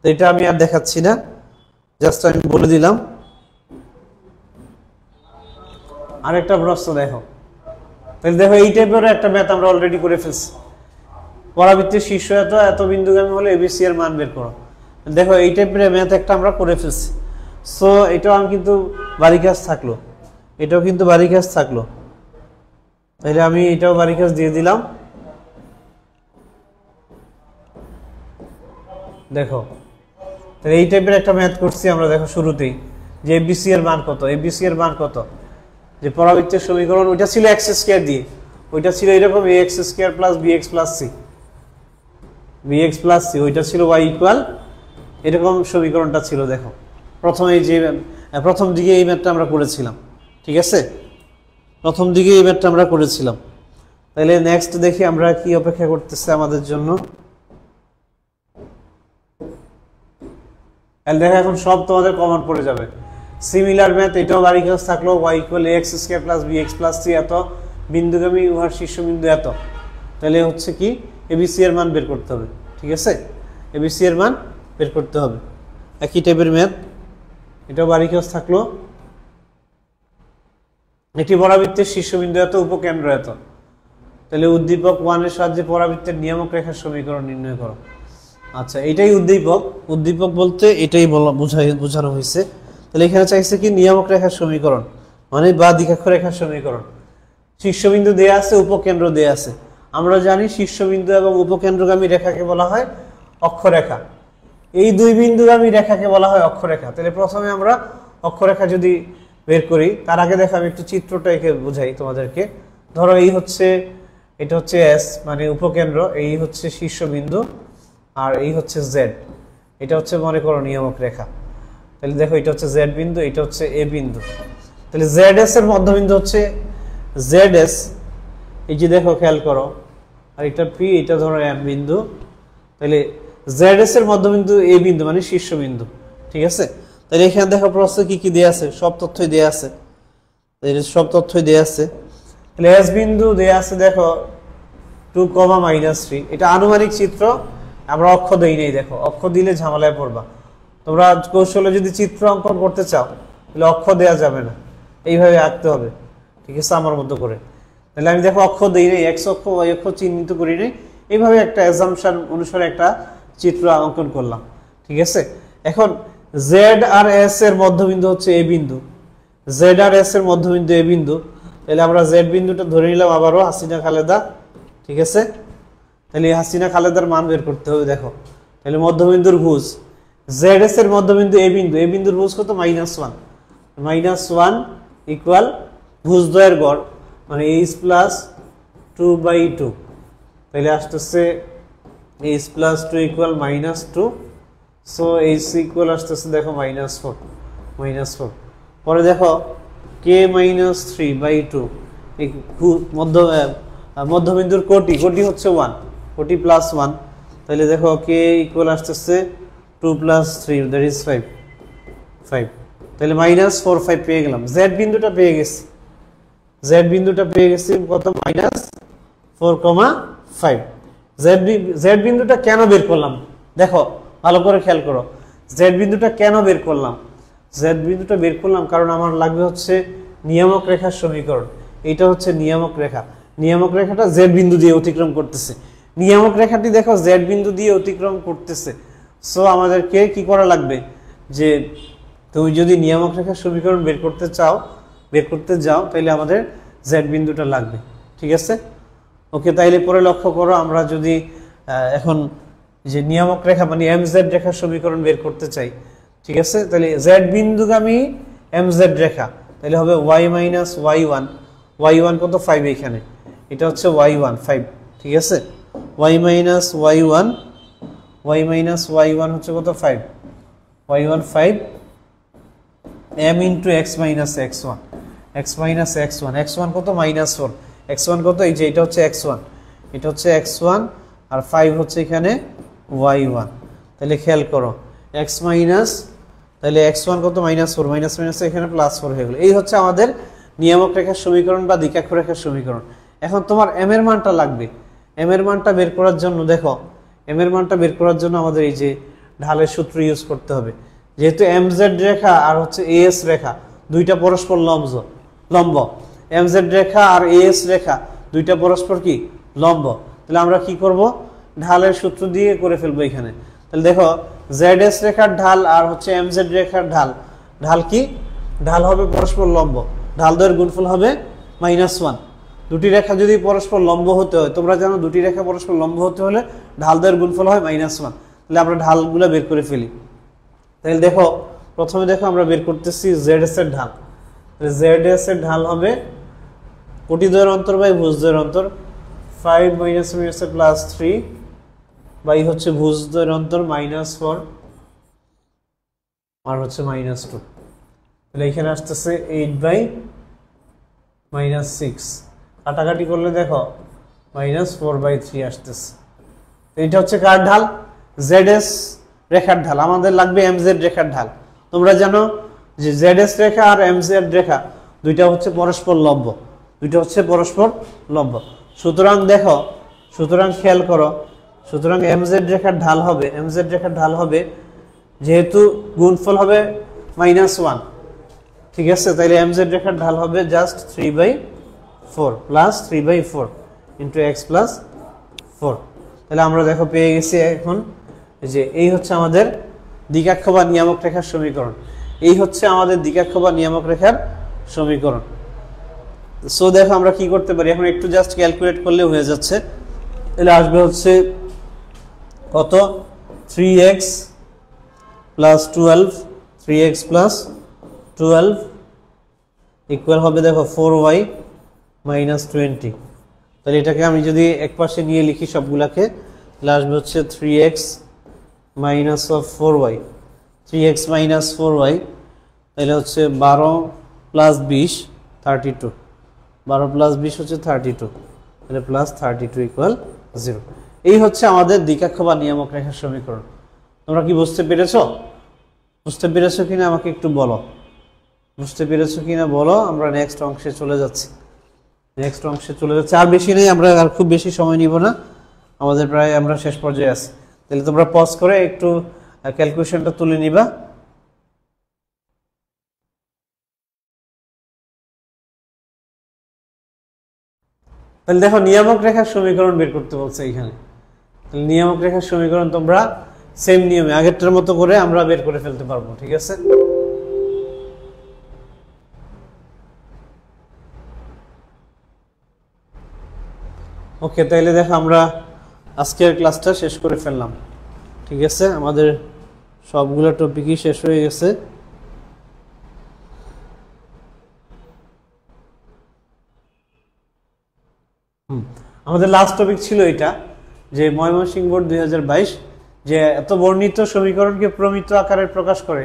S1: তো এটা আমি আর দেখাচ্ছি না, জাস্ট আমি বলে দিলাম। আরেকটা প্রশ্ন দেখো, তাহলে দেখো এই টাইপের একটা ম্যাথ আমরা অলরেডি করে ফেলছি। পরাবৃত্তের শীর্ষ এত বিন্দুগামী হলে এবিসি এর মান বের করো। দেখো এই টাইপের ম্যাথ একটা আমরা করে ফেলছি। সো এটাও আমি কিন্তু বাড়ি কাজ থাকলো, এটাও কিন্তু বাড়ি কাজ থাকলো। তাহলে আমি এটাও বাড়ি কাজ দিয়ে দিলাম। দেখো তাহলে এই টাইপের একটা ম্যাথ করছি আমরা। দেখো শুরুতেই যে এবিসি এর মান কত, এবিসি এর মান কত, যে পরাবৃত্তের সমীকরণ ওইটা ছিল এক্স স্কয়ার দিয়ে, ওইটা ছিল এরকম a x square plus b x plus c, b x plus c, ওইটা ছিল ওয়াই ইকুয়াল, এরকম সমীকরণটা ছিল। দেখো প্রথম দিকে এই ম্যাথটা আমরা করেছিলাম, ঠিক আছে, প্রথম দিকে এই ম্যাথটা আমরা করেছিলাম। তাহলে নেক্সট দেখি আমরা কি অপেক্ষা করতেছে আমাদের জন্য। তাহলে দেখো এখন সব তোমাদের কমন পড়ে যাবে। সিমিলার ম্যাথ, এটাও বাড়ি কাজ থাকলো, y equal a x square plus b x plus c, এত বিন্দুগামী উহার শীর্ষবিন্দু এত। তাহলে হচ্ছে কি এবিসি এর মান বের করতে হবে, ঠিক আছে, এবিসি এর মান বের করতে হবে। একই টাইপের ম্যাথ, এটাও বাড়ি কাজ থাকলো। এটি পরাবৃত্তের শীর্ষবিন্দু এত, উপকেন্দ্র এত। তাহলে উদ্দীপক 1 এর সাহায্যে পরাবৃত্তের নিয়ামক রেখার সমীকরণ নির্ণয় করো। আচ্ছা, এটাই উদ্দীপক। উদ্দীপক বলতে এটাই বোঝানো হয়েছে। তাহলে এখানে চাইছে কি নিয়ামক রেখার সমীকরণ, মানে বা দ্বিকাক্ষর রেখার সমীকরণ। শীর্ষবিন্দু দেয়া আছে, উপকেন্দ্র দেয়া আছে। আমরা জানি শীর্ষবিন্দু এবং উপকেন্দ্রগামী রেখাকে বলা হয় অক্ষরেখা, এই দুই বিন্দুগামী রেখাকে বলা হয় অক্ষরেখা। তাহলে প্রথমে আমরা অক্ষরেখা যদি বের করি, তার আগে দেখো আমি একটু চিত্রটা এঁকে বোঝাই তোমাদেরকে। ধরো এই হচ্ছে, এটা হচ্ছে এস মানে উপকেন্দ্র, এই হচ্ছে শীর্ষবিন্দু, আর এই হচ্ছে জেড, এটা হচ্ছে মনে করো নিয়ামক রেখা। তাহলে দেখো এটা হচ্ছে জেড বিন্দু, এটা হচ্ছে এ বিন্দু। তাহলে জেড এস এর মধ্যবিন্দু হচ্ছে জেড এস, এই যে দেখো খেয়াল করো, আর এটা পি, এটা ধরো এম বিন্দু। তাহলে জেড এস এর মধ্যবিন্দু এ বিন্দু মানে শীর্ষবিন্দু, ঠিক আছে। তাহলে এখানে দেখো প্রশ্ন কি কি দেয়া আছে, সব তথ্যই দেয়া আছে, সব তথ্যই দেয়া আছে। তাহলে এস বিন্দু দেয়া আছে দেখো 2, -3। এটা আনুমানিক চিত্র, আমরা অক্ষ দেই নেই। দেখো অক্ষ দিলে ঝামেলায় পড়বা তোমরা। কৌশলে যদি চিত্র অঙ্কন করতে চাও তাহলে অক্ষ দেয়া যাবে না, এইভাবে আঁকতে হবে, ঠিক আছে, আমার মতো করে। তাহলে আমি দেখো অক্ষ দেই নেই, এক্স অক্ষ ওয়াই অক্ষ চিহ্নিত করি নেই, এইভাবে একটা অ্যাজাম্পশন অনুসারে একটা চিত্র অঙ্কন করলাম, ঠিক আছে। এখন জেড আর এস এর মধ্যবিন্দু হচ্ছে এ বিন্দু, জেড আর এস এর মধ্যবিন্দু এ বিন্দু। তাহলে আমরা জেড বিন্দুটা ধরে নিলাম আবারও হাসিনা খালেদা, ঠিক আছে। তাহলে হাসিনা খালেদার মান বের করতে হবে। দেখো তাহলে মধ্যবিন্দুর ভুজ, জেড এস এর মধ্যবিন্দু এ বিন্দু, এ বিন্দুর ভুজ কত, -1, -1 ইকুয়াল ভুজদ্বয়ের গড় মানে এইচ প্লাস 2/2। তাহলে আসতেছে H plus 2 equal -2। So H equal আসতেছে দেখো -4। পরে দেখো কে -3/2, এই মধ্যবিন্দুর কোটি হচ্ছে 1, কোটি প্লাস 1। তাহলে দেখো কে ইকুয়াল আসতেছে 2 + 3 দ্যাট ইজ 5। তাহলে -4 5 পেয়ে গেলাম। z বিন্দুটা পেয়ে গেছি, z বিন্দুটা পেয়ে গেছি কত -4,5। z বিন্দুটা কেন বের করলাম দেখো ভালো করে খেয়াল করো, z বিন্দুটা কেন বের করলাম? z বিন্দুটা বের করলাম কারণ আমার লাগবে হচ্ছে নিয়ামক রেখার সমীকরণ। এইটা হচ্ছে নিয়ামক রেখা, নিয়ামক রেখাটা z বিন্দু দিয়ে অতিক্রম করতেছে, নিয়ামক রেখাটি দেখো z বিন্দু দিয়ে অতিক্রম করতেছে। সো আমাদেরকে কি করা লাগবে, যে তুমি যদি নিয়ামক রেখার সমীকরণ বের করতে যাও তাহলে আমাদের z বিন্দুটা লাগবে, ঠিক আছে? ওকে, তাইলে পরে লক্ষ্য করো, আমরা যদি এখন যে নিয়ামক রেখা মানে mz রেখার সমীকরণ বের করতে চাই, ঠিক আছে, তাহলে z বিন্দুগামী mz রেখা, তাহলে হবে y মাইনাস y1 কত 5, এখানে এটা হচ্ছে y1 5, ঠিক আছে, y মাইনাস y1 হচ্ছে কত 5, y1 5 m into x minus x1 কত -4, x1 কত, এই যে এটা হচ্ছে x1, এটা হচ্ছে x1 আর 5 হচ্ছে এখানে y1। তাহলে খেয়াল করো x মাইনাস, তাহলে x1 কত -4, মাইনাস এখানে +4 হয়ে গেল। এই হচ্ছে আমাদের নিয়ামক রেখার সমীকরণ বা দ্বিকাক্ষ রেখার সমীকরণ। এখন তোমার m এর মানটা লাগবে, m এর মানটা বের করার জন্য দেখো, m এর মানটা বের করার জন্য আমাদের এই যে ঢালের সূত্র ইউজ করতে হবে। যেহেতু mz রেখা আর হচ্ছে as রেখা দুইটা পরস্পর লম্ব, mz রেখা আর as রেখা দুইটা পরস্পর কি লম্ব, তাহলে আমরা কি করব, ঢালের সূত্র দিয়ে করে ফেলবো এখানে। তাহলে দেখো zs রেখার ঢাল আর হচ্ছে mz রেখার ঢাল কি, ঢাল হবে পরস্পর লম্ব, ঢাল দ্বয়ের গুণফল হবে -1। দুটি রেখা যদি পরস্পর লম্ব হতে হয়, তোমরা জানো দুটি রেখা পরস্পর লম্ব হতে হলে ঢাল দ্বয়ের গুণফল হয় -1। তাহলে আমরা ঢালগুলো বের করে ফেলি। তাহলে দেখো প্রথমে দেখো আমরা বের করতেছি zs এর ঢাল, zs এর ঢাল হবে কোটি দ্বয়ের অন্তর বাই ভুজ দ্বয়ের অন্তর, 5 -3 বাই হচ্ছে ভুজ দ্বয়ের অন্তর -4 আর হচ্ছে -2। তাহলে এখানে আসতেছে 8/-6, কাটাকাটি করলে দেখো -4/3 আসতেছে। এটা হচ্ছে কার ঢাল, zs রেখার ঢাল। আমাদের লাগবে mz রেখার ঢাল। তোমরা জানো যে zs রেখা আর mz রেখা দুইটা হচ্ছে পরস্পর লম্ব, সুতরাং দেখো, সুতরাং খেয়াল করো, সুতরাং mz রেখার ঢাল হবে যেহেতু গুণফল হবে -1, ঠিক আছে, তাইলে mz রেখার ঢাল হবে just 3/4 plus 3/4 into x plus 4। তাহলে আমরা দেখো পেয়ে গেছি এখন যে এই হচ্ছে আমাদের দ্বিকাক্ষ বা নিয়ামক রেখার সমীকরণ, সো দেখো আমরা কি করতে পারি, এখন একটু জাস্ট ক্যালকুলেট করলে হয়ে যাচ্ছে। তাহলে আসবে হচ্ছে কত, 3x প্লাস 12 ইকুয়াল হবে দেখো 4y মাইনাস 20। তাহলে এটাকে আমি যদি এক পাশে নিয়ে লিখি সবগুলাকে, তাহলে আসবে হচ্ছে 3x মাইনাস 4y, তাহলে হচ্ছে 12 প্লাস 20 32, 12 প্লাস 20 হচ্ছে 32, তাহলে প্লাস 32 ইকুয়াল 0। এই হচ্ছে আমাদের দ্বিকাক্ষ বা নিয়ামক রেখার সমীকরণ। তোমরা কি বুঝতে পেরেছো কিনা আমাকে একটু বলো, আমরা নেক্সট অংশে চলে যাচ্ছি, আর বেশি নেই, আমরা আর খুব বেশি সময় নিব না, আমাদের প্রায় আমরা শেষ পর্যায়ে আছি। তাহলে তোমরা পজ করে একটু ক্যালকুলেশনটা তুলে নিবা। তাহলে দেখো নিয়ামক রেখার সমীকরণ বের করতে বলছে এখানে। তাহলে নিয়ামক রেখার সমীকরণ তোমরা সেম নিয়মে আগেরটার মতো করে আমরা বের করে ফেলতে পারবো, ঠিক আছে? ওকে, তাইলে দেখো আমরা আজকের ক্লাসটা শেষ করে ফেললাম, ঠিক আছে? আমাদের সবগুলো টপিকই শেষ হয়ে গেছে। আমাদের লাস্ট টপিক ছিল এটা, যে ময়মনসিংহ বোর্ড 2022 যে এত বর্ণিত সমীকরণকে প্রমিত আকারে প্রকাশ করে।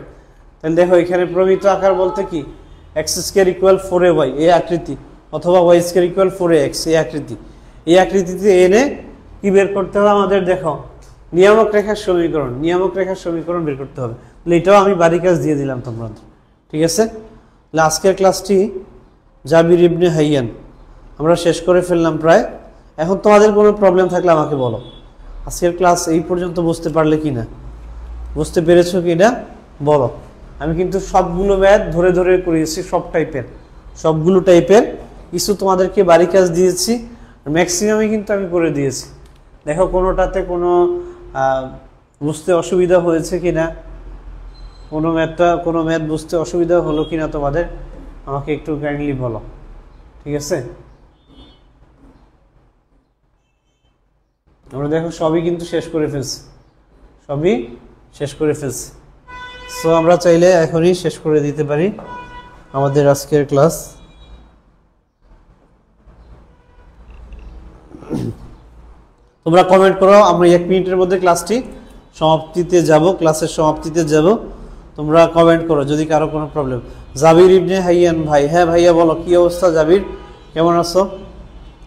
S1: তাহলে দেখো এখানে প্রমিত আকার বলতে কি, x² = 4ay এই আকৃতি, অথবা y² = 4ax এই আকৃতি। এই আকৃতিতে এনে কি বের করতে হবে আমাদের, দেখো নিয়ামক রেখার সমীকরণ বের করতে হবে। তাহলে এটাও আমি বাড়ি কাজ দিয়ে দিলাম তোমাদের, ঠিক আছে, তাহলে আজকের ক্লাসটি জাবির ইবনে হাইয়ান আমরা শেষ করে ফেললাম প্রায়। এখন তোমাদের কোনো প্রবলেম থাকলে আমাকে বলো। আজকের ক্লাস এই পর্যন্ত বুঝতে পারলে কি না, বুঝতে পেরেছো কি না বলো। আমি কিন্তু সবগুলো ম্যাথ ধরে ধরে করিয়েছি, সবগুলো টাইপের কিছু তোমাদেরকে বাড়ি কাজ দিয়েছি, ম্যাক্সিমামই কিন্তু আমি করে দিয়েছি। দেখো কোনোটাতে কোনো বুঝতে অসুবিধা হয়েছে কি না, কোনো ম্যাথ বুঝতে অসুবিধা হলো কি না তোমাদের, আমাকে একটু কাইন্ডলি বলো। ঠিক আছে, আমরা দেখো সবই কিন্তু শেষ করে ফেলছি, সো আমরা চাইলে এখনই শেষ করে দিতে পারি আমাদের আজকের ক্লাস। তোমরা কমেন্ট করো, আমরা 1 মিনিটের মধ্যে ক্লাসের সমাপ্তিতে যাব। তোমরা কমেন্ট করো যদি কারো কোনো প্রবলেম। জাবির ইবনে হাইয়ান ভাই, হ্যাঁ ভাইয়া বলো, কি অবস্থা জাবির, কেমন আছো,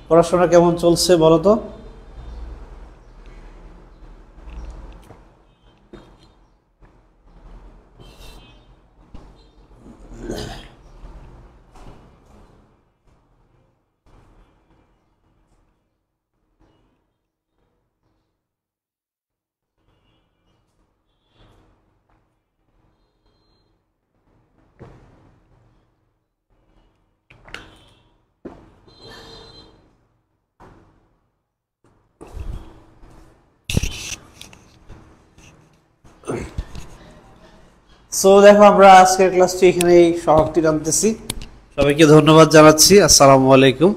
S1: পড়াশোনা কেমন চলছে বলো তো। সো দেখো আমরা আজকের ক্লাসটি এখানেই সমাপ্তি টানতেছি। সবাইকে ধন্যবাদ জানাচ্ছি। আসসালামু আলাইকুম।